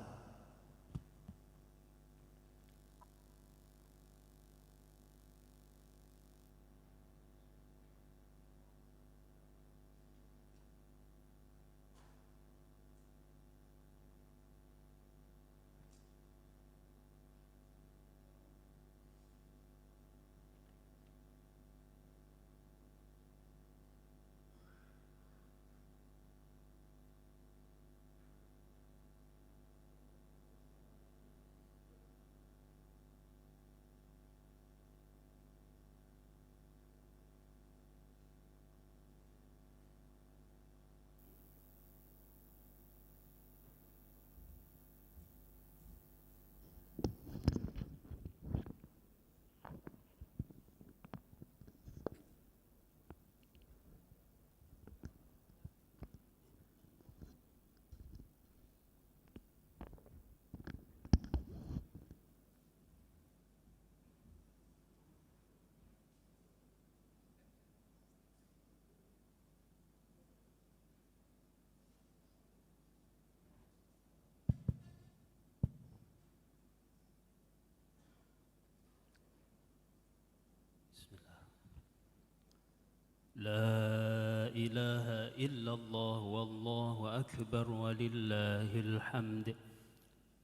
لا إله إلا الله والله أكبر ولله الحمد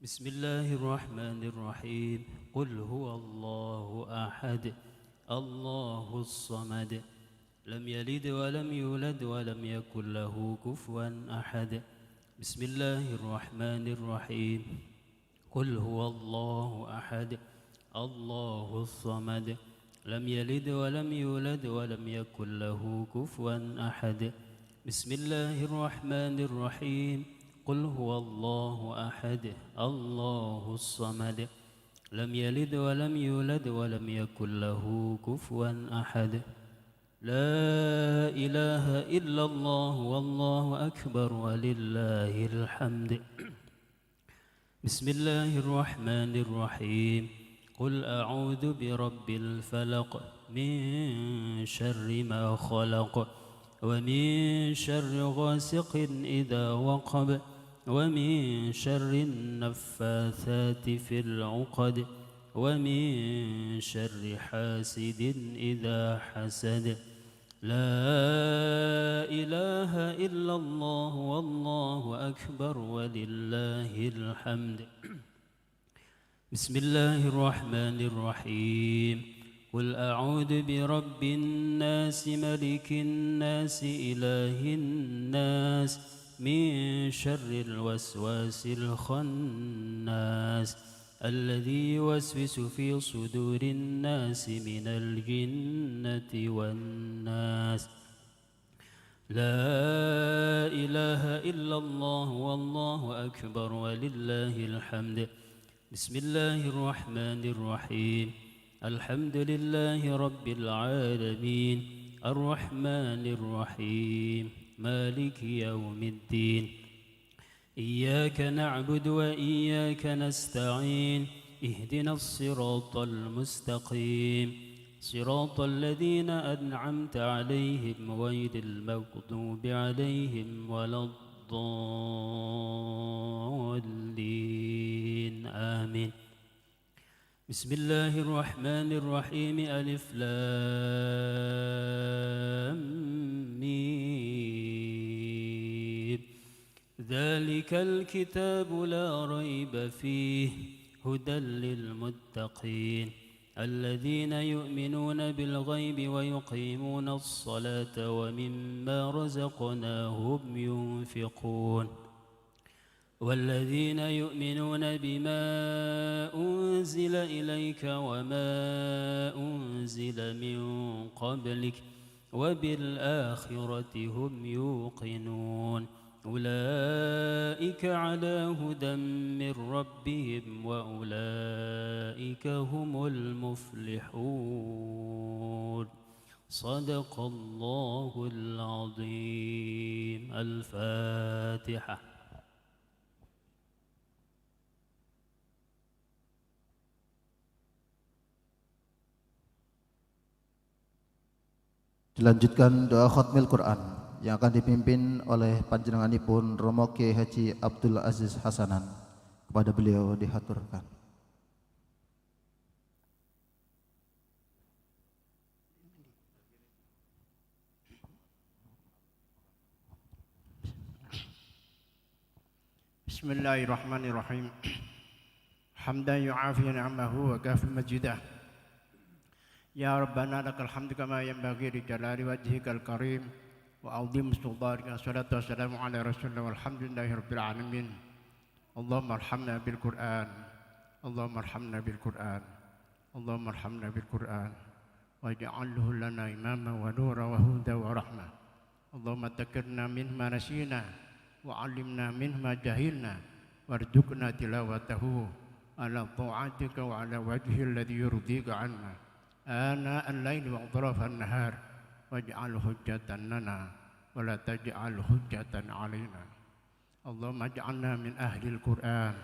بسم الله الرحمن الرحيم قل هو الله أحد الله الصمد لم يلد ولم يولد ولم يكن له كفوا أحد بسم الله الرحمن الرحيم قل هو الله أحد الله الصمد لم يلد ولم يولد ولم يكن له كفوا أحد بسم الله الرحمن الرحيم قل هو الله أحد الله الصمد لم يلد ولم يولد ولم يكن له كفوا أحد لا إله إلا الله والله أكبر ولله الحمد بسم الله الرحمن الرحيم قل أعوذ برب الفلق من شر ما خلق ومن شر غاسق إذا وقب ومن شر النفاثات في العقد ومن شر حاسد إذا حسد لا إله إلا الله والله أكبر ولله الحمد بسم الله الرحمن الرحيم قل أعوذ برب الناس ملك الناس إله الناس من شر الوسواس الخناس الذي يوسوس في صدور الناس من الجنة والناس لا إله إلا الله والله أكبر ولله الحمد بسم الله الرحمن الرحيم الحمد لله رب العالمين الرحمن الرحيم مالك يوم الدين إياك نعبد وإياك نستعين اهدنا الصراط المستقيم صراط الذين أنعمت عليهم غير المغضوب عليهم ولا الضالين آمين بسم الله الرحمن الرحيم ألف لام ميم ذلك الكتاب لا ريب فيه هدى للمتقين الذين يؤمنون بالغيب ويقيمون الصلاة ومما رزقناهم ينفقون والذين يؤمنون بما أنزل إليك وما أنزل من قبلك وبالآخرة هم يوقنون أولئك على هدى من ربهم وأولئك هم المفلحون صدق الله العظيم الفاتحة Dilanjutkan doa khatmil Quran yang akan dipimpin oleh panjenenganipun Romo Kiai Haji Abdul Aziz Hasanan. Kepada beliau dihaturkan. Bismillahirrahmanirrahim. Hamdan yu'afi ni'amahu wa kafi majidah. Ya Rabbana lakal hamdu kama yanbaghi li jalali wajhikal karim wa 'azim sultanika salatu wassalamu ala rasulillah walhamdulillahi rabbil alamin. Allahumma arhamna bil Qur'an. Allahumma arhamna bil Qur'an. Allahumma arhamna bil Qur'an waj'alhu lana imama wa nura wa huda wa rahmah. Allahumma dzakirna mimma nasina wa 'allimna mimma jahilna warzuqna tilawatahu ala ta'atika wa ala wajhi alladhi yurdika 'anna. آناء الليل وأطراف النهار واجعل حجة لنا ولا تجعل حجة علينا. اللهم اجعلنا من أهل القرآن.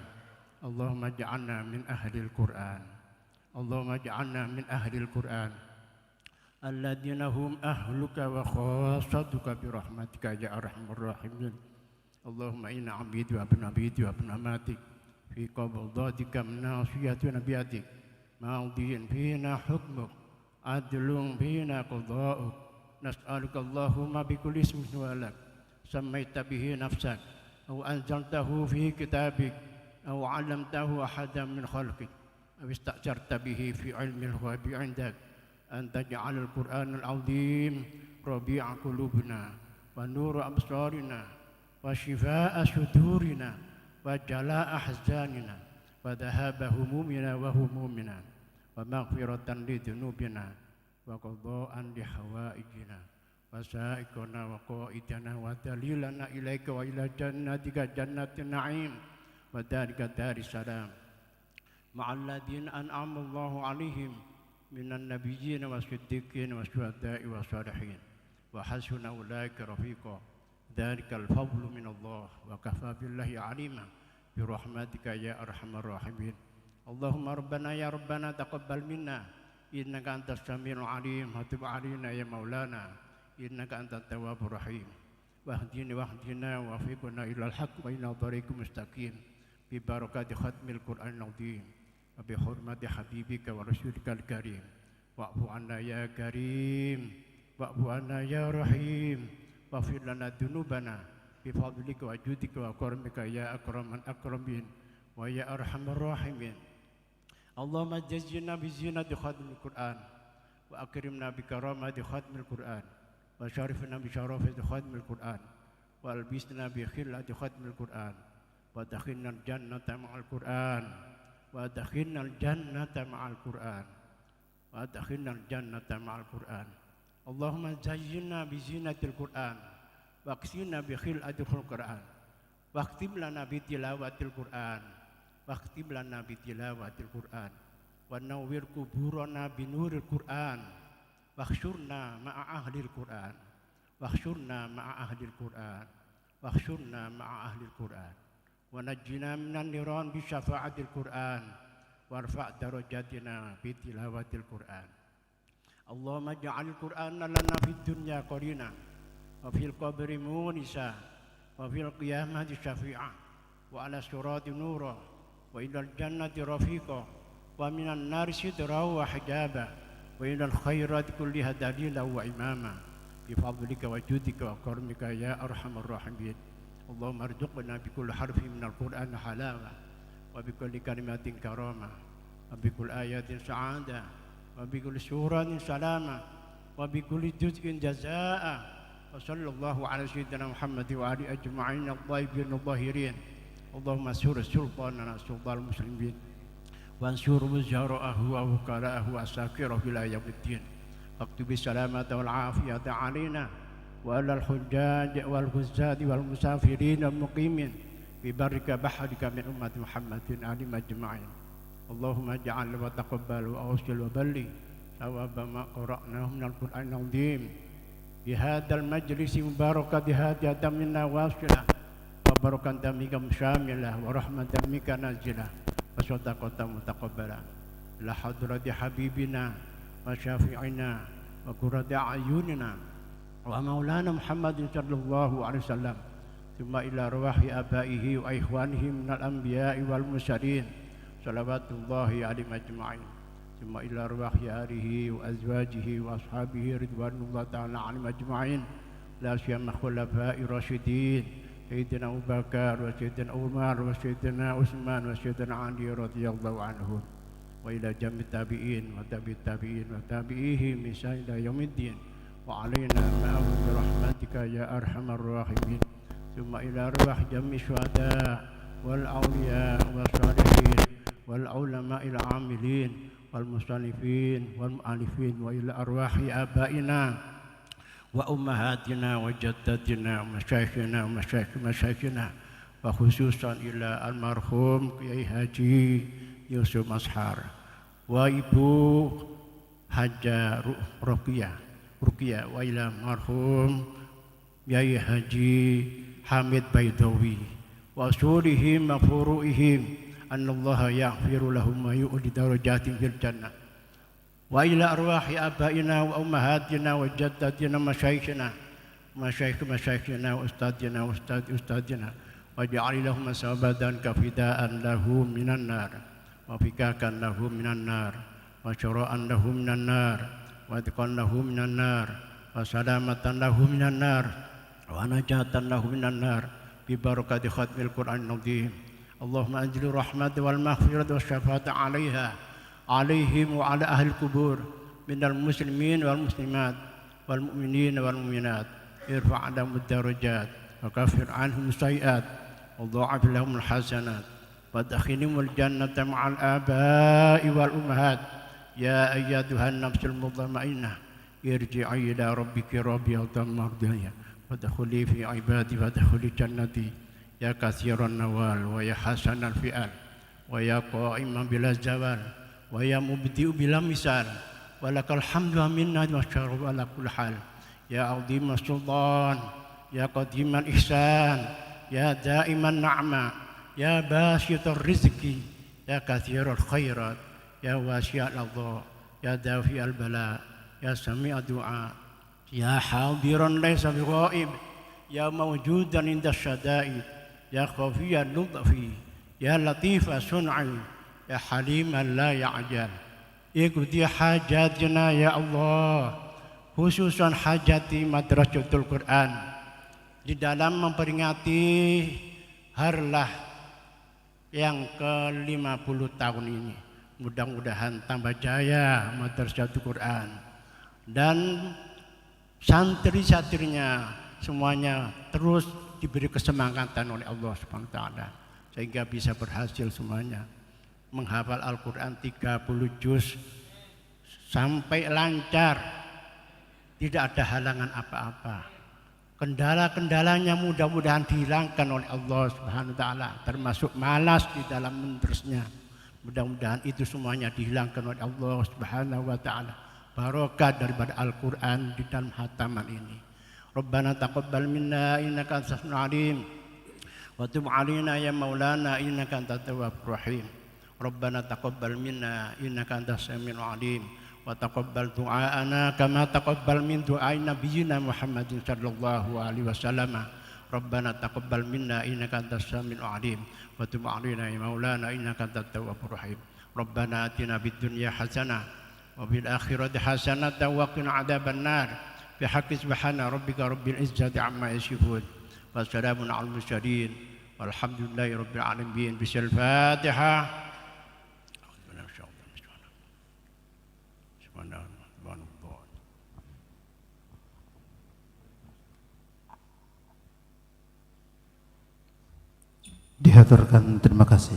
اللهم اجعلنا من أهل القرآن. اللهم اجعلنا من أهل القرآن الذين هم أهلك وخاصتك برحمتك يا أرحم الراحمين. اللهم إنا عبيد وابن عبيد وابن أماتك في قبضاتك من ناصيتنا بيدك ماضي فينا حكمك عدل فينا قضاؤك. نسألك اللهم بكل اسم هو لك سميت به نفسك أو أنزلته في كتابك أو علمته أحدا من خلقك أو استأثرت به في علم الغيب عندك أن تجعل القرآن العظيم ربيع قلوبنا ونور أبصارنا وشفاء صدورنا وجلاء أحزاننا وذهاب همومنا وهمومنا ومغفرة لذنوبنا وقضاء لحوائجنا وسائقنا وقائدنا ودليلنا إليك وإلى جنتك جنة النعيم وذلك دار السلام مع الذين أنعم الله عليهم من النبيين والصديقين والشهداء والصالحين وحسن أولئك رفيقا ذلك الفضل من الله وكفى بالله عليما برحمتك يا أرحم الراحمين اللهم ربنا يا ربنا تقبل منا إنك أنت السميع العليم وتب علينا يا مولانا إنك أنت التواب الرحيم واهدنا ووفقنا إلى الحق وإلى طريق مستقيم ببركة ختم القرآن العظيم وبحرمة حبيبك ورسولك الكريم واعف عنا يا كريم واعف عنا يا رحيم واغفر لنا ذنوبنا بفضلك وجودك وكرمك يا أكرم الأكرمين ويا أرحم الراحمين اللهم جزنا بزينة ختم القرآن وأكرمنا بكرامة ختم القرآن وشرفنا بشرف ختم القرآن والبسنا بخلة ختم القرآن وادخلنا الجنة مع القرآن وادخلنا الجنة مع القرآن وادخلنا الجنة مع القرآن اللهم زينا بزينة القرآن واكسنا بخلة القرآن واختم لنا بتلاوة القرآن واختم لنا بتلاوة القرآن ونور قبورنا بنور القرآن واحشرنا مع أهل القرآن واحشرنا مع أهل القرآن واحشرنا مع أهل القرآن ونجنا من النيران بشفاعة القرآن وارفع درجاتنا بتلاوة القرآن اللهم اجعل القرآن لنا في الدنيا قرينا وفي القبر مونسا وفي القيامة شفيعا وعلى الصراط نورا وإلى الجنة رفيقا ومن النار سترا وحجابا وإلى الخيرات كلها دليلا وإماما بفضلك وجودك وكرمك يا أرحم الراحمين اللهم ارزقنا بكل حرف من القرآن حلاوة وبكل كلمة كرامة وبكل آيات سعادة وبكل سورة سلامة وبكل جزء جزاء وصلى الله على سيدنا محمد وآله أجمعين الطيبين الطاهرين اللهم انصر سلطاننا سلطان المسلمين وانصر وزراءه ووكلاءه وعساكره إلى يوم الدين واكتب السلامة والعافية علينا وعلى الحجاج والغزاة والمسافرين المقيمين ببرك بحرك من أمة محمد عليهم أجمعين اللهم اجعل وتقبل وأوصل وبلغ ثواب ما قرأناه من القرآن العظيم بهذا المجلس مباركة هادية منا واصلة وبركة دمك شاملة ورحمة دمك نازلة وصدقة متقبلة إلى حضرة حبيبنا وشافعنا وقرة أعيننا ومولانا محمد صلى الله عليه وسلم ثم إلى أرواح آبائه وإخوانه من الأنبياء والمرسلين صلوات الله عليهم أجمعين ثم إلى أرواح آله وأزواجه وأصحابه رضوان الله تعالى عليهم أجمعين لا سيما خلفاء الراشدين سيدنا أبو بكر وسيدنا عمر وسيدنا عثمان وسيدنا علي رضي الله عنهم وإلى جميع التابعين وتابع التابعين وتابعيهم إلى يوم الدين وعلينا معهم برحمتك يا أرحم الراحمين ثم إلى أرواح جميع الشهداء والأولياء والصالحين والعلماء العاملين والمصنفين والمؤلفين وإلى أرواح آبائنا وأمهاتنا وجدتنا ومشايخنا ومشايخ مشايخنا وخصوصا إلى المرحوم Kiai Haji Yusuf Mashar وإبو Haja Ruqyah وإلى مرحوم Kiai Haji Hamid Baidawi وأصولهم وفروعهم أن الله يغفر لهم ويؤدي درجات في الجنة وإلى أرواح آبائنا وأمهاتنا وجداتنا مشايخنا مشايخنا وأستاذنا أستاذنا واجعل لهم سببا كفداء له من النار وفكاكا له من النار وشراء له من النار واتقا له من النار وسلامة له من النار ونجاة له من النار ببركة ختم القرآن العظيم اللهم أنزل الرحمة والمغفرة والشفاعة عليهم وعلى أهل القبور من المسلمين والمسلمات والمؤمنين والمؤمنات. ارفع لهم الدرجات وكفر عنهم السيئات وضاعف لهم الحسنات وادخلهم الجنة مع الآباء والأمهات. يا أيتها النفس المطمئنة ارجعي إلى ربك راضية مرضية وادخلي في عبادي وادخلي جنتي. يا كثير النوال ويا حسن الفئال ويا قائما بلا زوال ويا مبدئ بلا مثال ولك الحمد منا والشرف على كل حال. يا عظيم السلطان يا قديم الإحسان يا دائم النعمة يا باسط الرزق يا كثير الخيرات يا واسع العطاء يا دافع البلاء يا سميع الدعاء يا حاضرا ليس بغائب يا موجودا عند الشدائد يا خفي اللطف يا لطيف صنعي يا حليما لا يعجل. Ikuti hajatnya ya Allah, khususan hajati Madrasatul Quran di dalam memperingati harlah yang ke-50 tahun ini. Mudah-mudahan tambah jaya Madrasatul Quran dan santri-santrinya semuanya terus diberi kesemangatan oleh Allah Subhanahu wa taala sehingga bisa berhasil semuanya menghafal Al-Quran 30 juz sampai lancar, tidak ada halangan apa-apa. Kendala-kendalanya mudah-mudahan dihilangkan oleh Allah Subhanahu wa taala, termasuk malas di dalam menerusnya. Mudah-mudahan itu semuanya dihilangkan oleh Allah Subhanahu wa taala. Barokah daripada Al-Quran di dalam hataman ini. Rabbana taqabbal minna innaka antas samiul alim wa tub 'alaina ya maulana innaka antat tawwabur rahim. Rabbana taqabbal minna innaka antas samiul alim wa taqabbal du'aana kama taqabbal min du'ai nabiyyina Muhammadin sallallahu alaihi wasallam. Rabbana taqabbal minna innaka antas samiul alim wa tub 'alaina ya maulana innaka antat tawwabur rahim. Rabbana atina fid dunya hasanah wa fil akhirati hasanah wa qina adzaban nar. Bi haqqi subhana rabbika rabbil izzati amma yasifun wa salamun 'alal mursalin walhamdulillahi rabbil alamin. Bisil Fatihah. Dihaturkan terima kasih.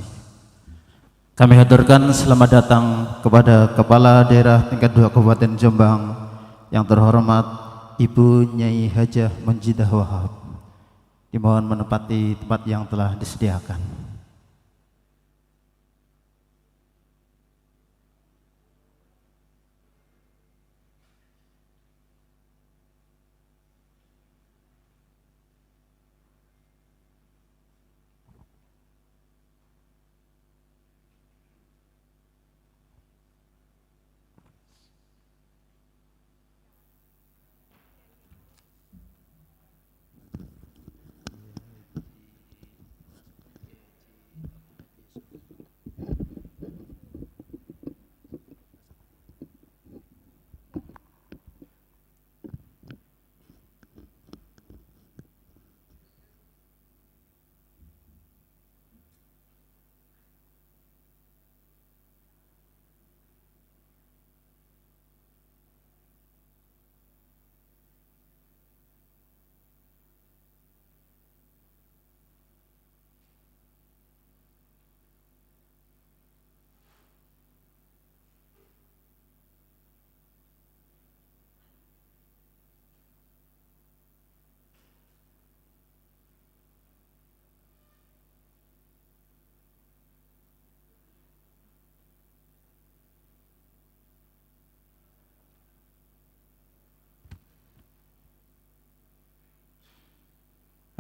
Kami haturkan selamat datang kepada Kepala Daerah tingkat 2 Kabupaten Jombang yang terhormat Ibu Nyai Hajah Munjidah Wahab. Dimohon menempati tempat yang telah disediakan.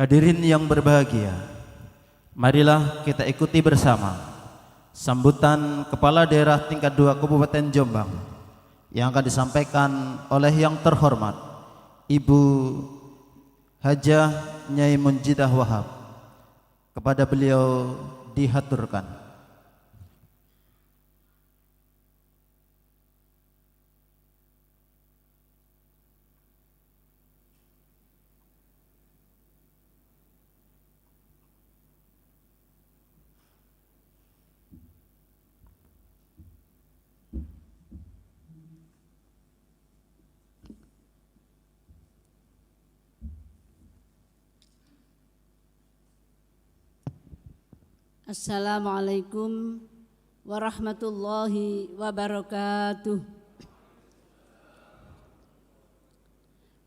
Hadirin yang berbahagia, marilah kita ikuti bersama sambutan Kepala Daerah tingkat 2 Kabupaten Jombang yang akan disampaikan oleh yang terhormat Ibu Hajah Nyai Munjidah Wahab. Kepada beliau dihaturkan. Assalamualaikum warahmatullahi wabarakatuh.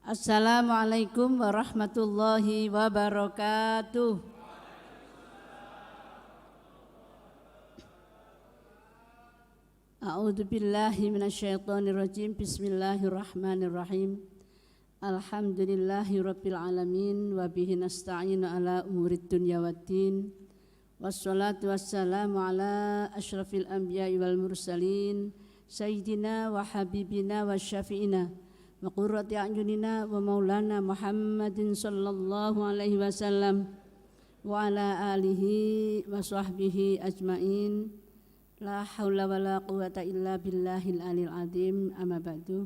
Assalamualaikum warahmatullahi wabarakatuh. A'udzu billahi minasyaitonir rajim. Bismillahirrahmanirrahim. Alhamdulillahi rabbil alamin wa bihi nasta'inu ala umurid dunya waddin. Wassalatu wassalamu ala asyrafil anbiya'i wal mursalin sayyidina wa habibina wa syafi'ina wa qurrati a'yunina wa maulana Muhammadin sallallahu alaihi wasallam wa ala alihi wa sahbihi ajmain. La haula wa la quwata illa billahil alil azim. Amma ba'du.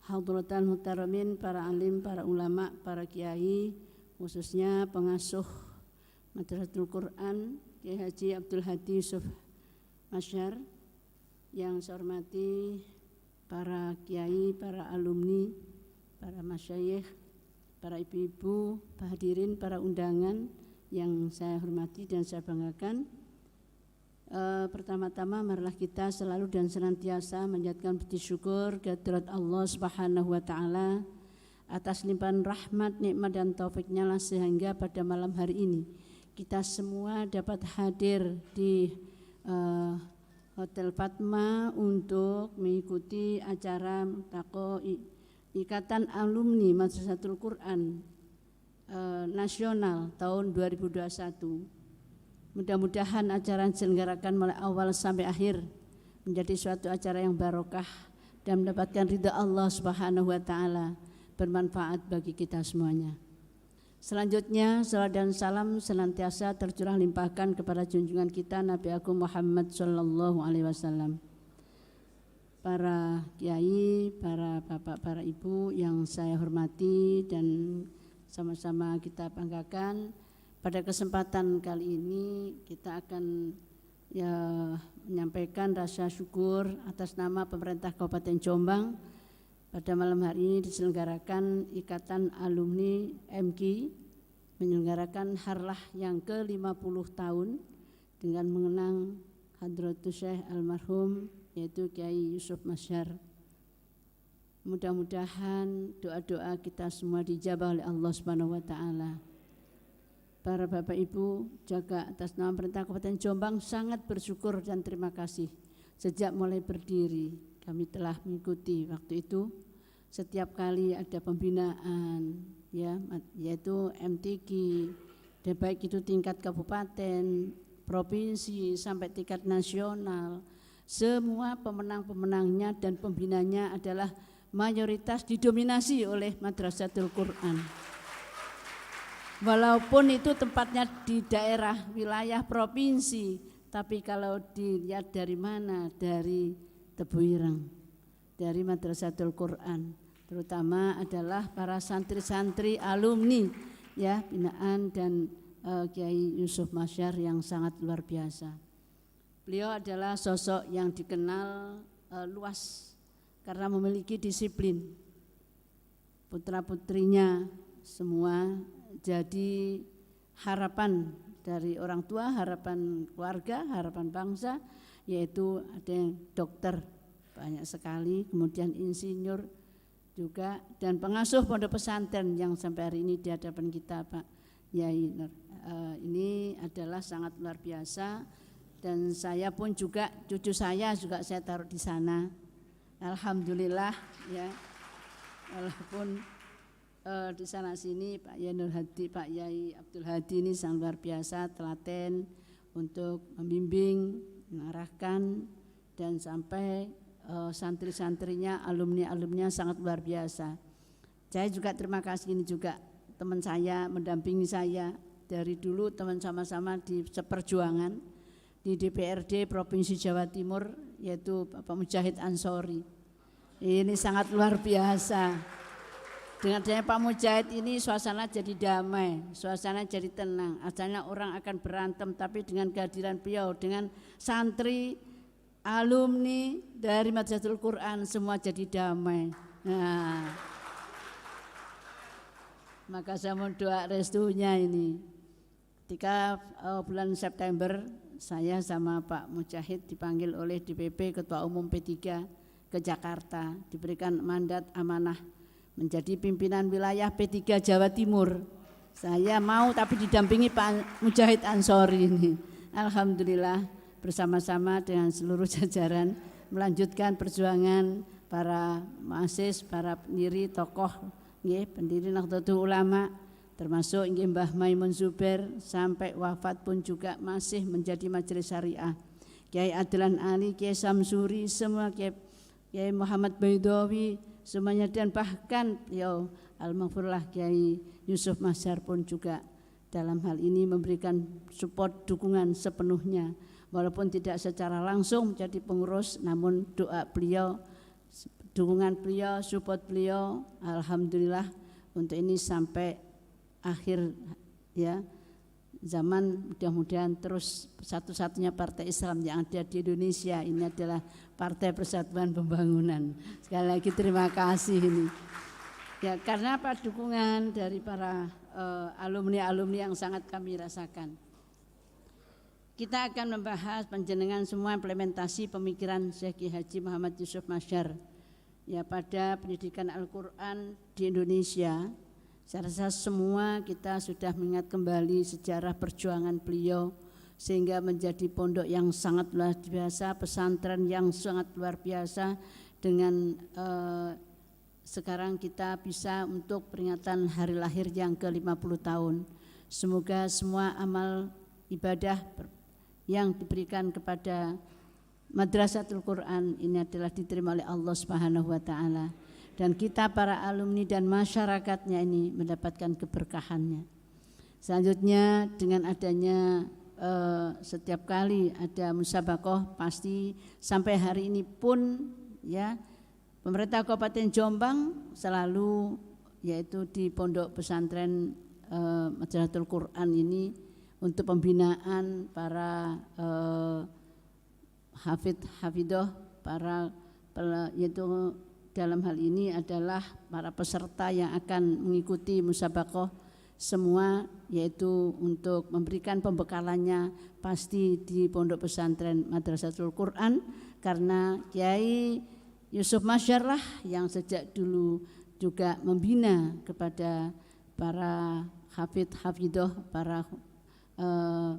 Hadratan muhtaramin, para alim, para ulama, para kiai, khususnya pengasuh Madrasatul Quran Kiai Haji Abdul Hadi Yusuf Masyar, yang saya hormati para kiai, para alumni, para masyayikh, para ibu-ibu, para hadirin, para undangan yang saya hormati dan saya banggakan. Pertama-tama marilah kita selalu dan senantiasa menjadikan puji syukur kehadirat Allah Subhanahu wa taala atas limpahan rahmat, nikmat dan taufiknya lah sehingga pada malam hari ini kita semua dapat hadir di Hotel Fatma untuk mengikuti acara Multaqo Ikatan Alumni Madrasatul Quran Nasional tahun 2021. Mudah-mudahan acara yang diselenggarakan mulai awal sampai akhir menjadi suatu acara yang barokah dan mendapatkan ridha Allah Subhanahu wa taala, bermanfaat bagi kita semuanya. Selanjutnya, salawat dan salam senantiasa tercurah limpahkan kepada junjungan kita Nabi Agung Muhammad sallallahu alaihi wasallam. Para kiai, para bapak, para ibu yang saya hormati dan sama-sama kita banggakan. Pada kesempatan kali ini kita akan menyampaikan rasa syukur atas nama pemerintah Kabupaten Jombang. Pada malam hari ini diselenggarakan Ikatan Alumni MQ menyelenggarakan harlah yang ke-50 tahun dengan mengenang Hadratus Syekh almarhum yaitu Kiai Yusuf Masyar. Mudah-mudahan doa-doa kita semua dijabah oleh Allah Subhanahu wa taala. Para Bapak Ibu, jaga atas nama pemerintah Kabupaten Jombang sangat bersyukur dan terima kasih. Sejak mulai berdiri kami telah mengikuti waktu itu setiap kali ada pembinaan yaitu MTQ, dan baik itu tingkat kabupaten, provinsi sampai tingkat nasional. Semua pemenang-pemenangnya dan pembinanya adalah mayoritas didominasi oleh Madrasatul Quran. Walaupun itu tempatnya di daerah wilayah provinsi, tapi kalau dilihat dari mana, dari Tebu Ireng, dari Madrasatul Quran, terutama adalah para santri-santri alumni binaan dan Kiai Yusuf Masyar yang sangat luar biasa. Beliau adalah sosok yang dikenal luas karena memiliki disiplin. Putra-putrinya semua jadi harapan dari orang tua, harapan keluarga, harapan bangsa, yaitu ada yang dokter banyak sekali, kemudian insinyur juga, dan pengasuh pondok pesantren yang sampai hari ini di hadapan kita Pak Yai Nur. Ini adalah sangat luar biasa, dan saya pun juga, cucu saya juga saya taruh di sana. Alhamdulillah ya, walaupun di sana sini Pak Yai Nur Hadi, Pak Yai Abdul Hadi ini sangat luar biasa, telaten untuk membimbing, mengarahkan, dan sampai santri-santrinya, alumni-alumninya sangat luar biasa. Saya juga terima kasih ini juga teman saya mendampingi saya dari dulu, teman sama-sama di seperjuangan di DPRD Provinsi Jawa Timur, yaitu Bapak Mujahid Ansori. Ini sangat luar biasa. Dengan adanya Pak Mujahid ini suasana jadi damai, suasana jadi tenang. Asalnya orang akan berantem, tapi dengan kehadiran beliau, dengan santri, alumni dari Madrasatul Quran semua jadi damai. Nah, maka saya mohon doa restunya ini. Ketika bulan September saya sama Pak Mujahid dipanggil oleh DPP Ketua Umum P3 ke Jakarta, diberikan mandat amanah menjadi pimpinan wilayah P3 Jawa Timur. Saya mau tapi didampingi Pak Mujahid Ansori ini. Alhamdulillah bersama-sama dengan seluruh jajaran melanjutkan perjuangan para mahasiswa, para pendiri tokoh, pendiri Nahdlatul Ulama, termasuk Mbah Maimun Zubair sampai wafat pun juga masih menjadi majelis syariah. Kiai Adlan Ali, Kiai Samsuri, semua Kiai Muhammad Baidawi semuanya, dan bahkan beliau Al-Maghfurlah Kiai Yusuf Mazhar pun juga dalam hal ini memberikan support, dukungan sepenuhnya, walaupun tidak secara langsung menjadi pengurus, namun doa beliau, dukungan beliau, support beliau, alhamdulillah untuk ini sampai akhir ya zaman. Mudah-mudahan terus satu-satunya partai Islam yang ada di Indonesia ini adalah Partai Persatuan Pembangunan. Sekali lagi terima kasih ini. Ya, karena apa, dukungan dari para alumni-alumni yang sangat kami rasakan. Kita akan membahas panjenengan semua implementasi pemikiran Syekh Haji Muhammad Yusuf Mazhar ya pada pendidikan Al-Quran di Indonesia. Saya rasa semua kita sudah mengingat kembali sejarah perjuangan beliau sehingga menjadi pondok yang sangat luar biasa, pesantren yang sangat luar biasa, dengan sekarang kita bisa untuk peringatan hari lahir yang ke-50 tahun. Semoga semua amal ibadah yang diberikan kepada Madrasatul Quran ini adalah diterima oleh Allah Subhanahu wa taala, dan kita para alumni dan masyarakatnya ini mendapatkan keberkahannya. Selanjutnya dengan adanya setiap kali ada musabaqah, pasti sampai hari ini pun ya pemerintah Kabupaten Jombang selalu yaitu di pondok pesantren Madrasatul Quran ini untuk pembinaan para hafidh-hafidhah, para yaitu dalam hal ini adalah para peserta yang akan mengikuti musabaqah semua, yaitu untuk memberikan pembekalannya pasti di pondok pesantren Madrasatul Quran, karena Kiai Yusuf Mazhar lah yang sejak dulu juga membina kepada para hafidh-hafidhah, para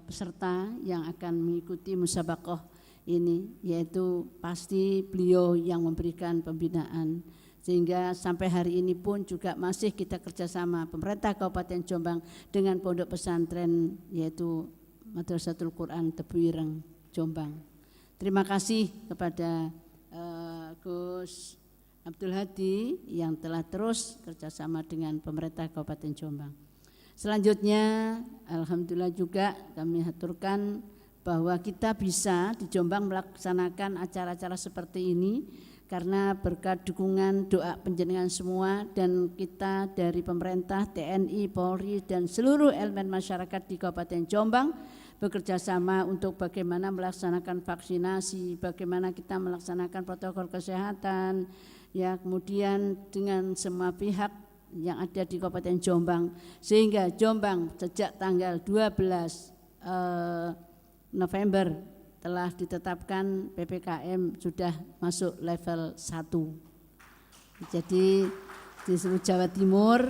peserta yang akan mengikuti musabaqah ini, yaitu pasti beliau yang memberikan pembinaan, sehingga sampai hari ini pun juga masih kita kerjasama pemerintah Kabupaten Jombang dengan pondok pesantren yaitu Madrasatul Quran Tebuireng Jombang. Terima kasih kepada Gus Abdul Hadi yang telah terus kerjasama dengan pemerintah Kabupaten Jombang. Selanjutnya alhamdulillah juga kami haturkan bahwa kita bisa di Jombang melaksanakan acara-acara seperti ini karena berkat dukungan doa panjenengan semua, dan kita dari pemerintah, TNI, Polri dan seluruh elemen masyarakat di Kabupaten Jombang bekerja sama untuk bagaimana melaksanakan vaksinasi, bagaimana kita melaksanakan protokol kesehatan ya, kemudian dengan semua pihak yang ada di Kabupaten Jombang, sehingga Jombang sejak tanggal 12 November telah ditetapkan PPKM sudah masuk level 1. Jadi di seluruh Jawa Timur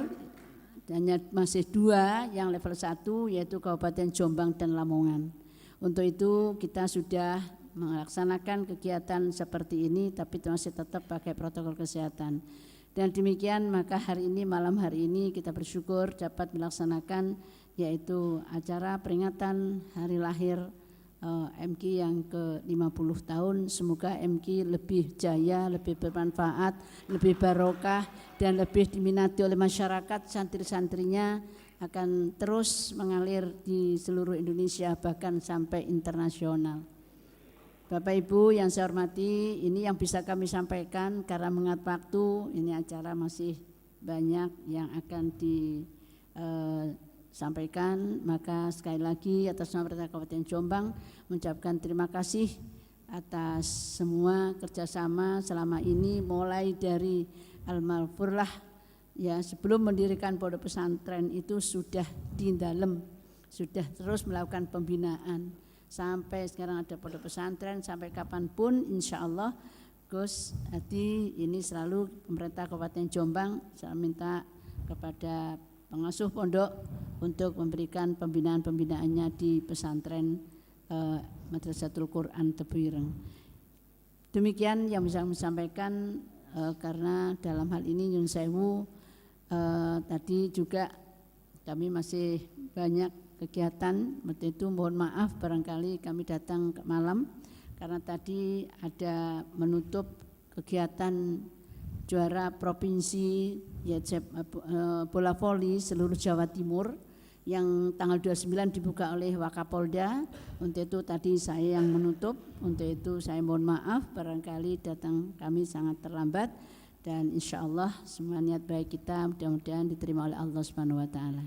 hanya masih 2 yang level 1, yaitu Kabupaten Jombang dan Lamongan. Untuk itu kita sudah melaksanakan kegiatan seperti ini, tapi masih tetap pakai protokol kesehatan. Dan demikian maka hari ini, malam hari ini kita bersyukur dapat melaksanakan yaitu acara peringatan hari lahir MQ yang ke-50 tahun. Semoga MQ lebih jaya, lebih bermanfaat, lebih barokah, dan lebih diminati oleh masyarakat. Santri-santrinya akan terus mengalir di seluruh Indonesia, bahkan sampai internasional. Bapak Ibu yang saya hormati, ini yang bisa kami sampaikan karena mengingat waktu, ini acara masih banyak yang akan disampaikan. Maka sekali lagi atas nama pemerintah Kabupaten Jombang mengucapkan terima kasih atas semua kerjasama selama ini, mulai dari Al-Maghfurlah ya, sebelum mendirikan pondok pesantren itu sudah di dalam, sudah terus melakukan pembinaan, sampai sekarang ada pondok pesantren, sampai kapanpun insya Allah Gus Hadi ini selalu pemerintah Kabupaten Jombang saya minta kepada pengasuh pondok untuk memberikan pembinaannya di pesantren Madrasatul Quran Tebuireng. Demikian yang bisa kami sampaikan karena dalam hal ini Nyun Sewu tadi juga kami masih banyak kegiatan, seperti itu mohon maaf barangkali kami datang ke malam karena tadi ada menutup kegiatan juara provinsi yaitu bola voli seluruh Jawa Timur yang tanggal 29 dibuka oleh Wakapolda. Untuk itu tadi saya yang menutup, untuk itu saya mohon maaf barangkali datang kami sangat terlambat dan insya Allah semua niat baik kita mudah-mudahan diterima oleh Allah Subhanahu wa Ta'ala.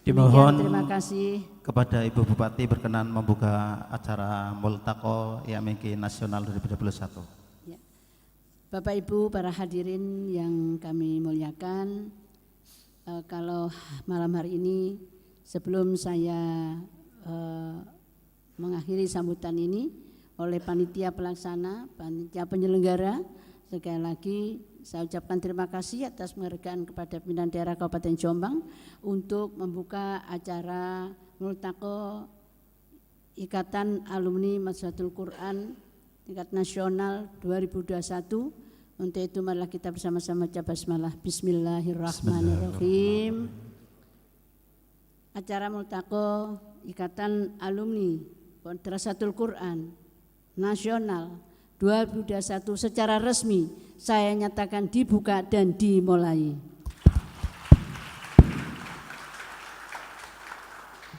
Dimohon terima kasih kepada Ibu Bupati berkenan membuka acara Multaqo IAMG Nasional 2021. ya. Bapak Ibu para hadirin yang kami muliakan, kalau malam hari ini sebelum saya mengakhiri sambutan ini oleh panitia pelaksana, panitia penyelenggara, sekali lagi saya ucapkan terima kasih atas penghargaan kepada pimpinan daerah Kabupaten Jombang untuk membuka acara Multaqo Ikatan Alumni Madrasatul Quran tingkat nasional 2021. Untuk itu marilah kita bersama-sama baca basmalah. Bismillahirrahmanirrahim. Acara Multaqo Ikatan Alumni Madrasatul Quran Nasional 2021 secara resmi saya nyatakan dibuka dan dimulai.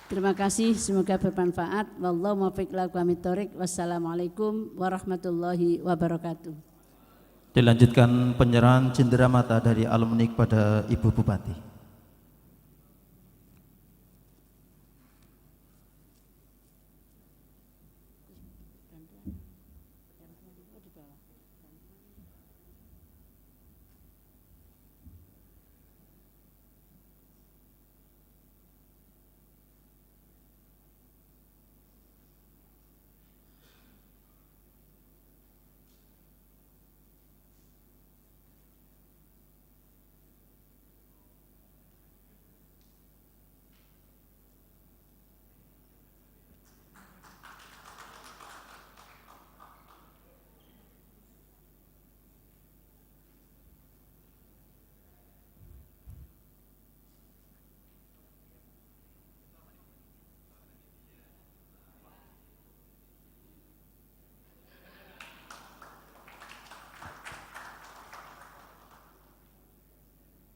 Terima kasih, semoga bermanfaat. Wallahu muwaffiq ila aqwamit thoriq. Wassalamualaikum warahmatullahi wabarakatuh. Dilanjutkan penyerahan cindera mata dari alumni kepada Ibu Bupati.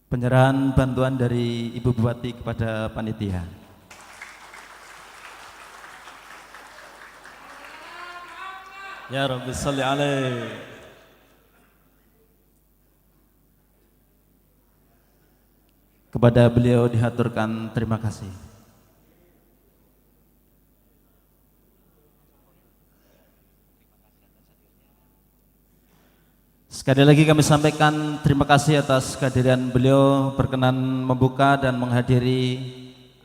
Penyerahan bantuan dari Ibu Bupati kepada panitia. Ya Rabbi salli alaihi. Kepada beliau dihaturkan terima kasih. Sekali lagi kami sampaikan terima kasih atas kehadiran beliau berkenan membuka dan menghadiri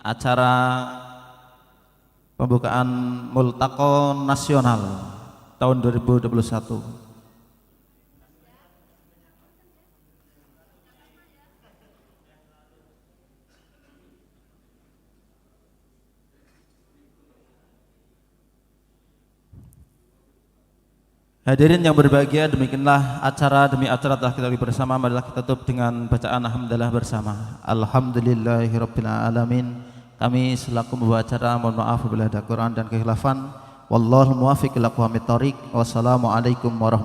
acara pembukaan Multaqo Nasional tahun 2021. Hadirin yang berbahagia, demikianlah acara demi acara telah kita lalui bersama. Marilah kita tutup dengan bacaan alhamdulillah bersama. Alhamdulillahirabbil alamin. Kami selaku membawa acara mohon maaf apabila ada Quran dan kekhilafan. Wallahul muwaffiq ila aqwamit thoriq. Wassalamualaikum warahmatullahi wabarakatuh.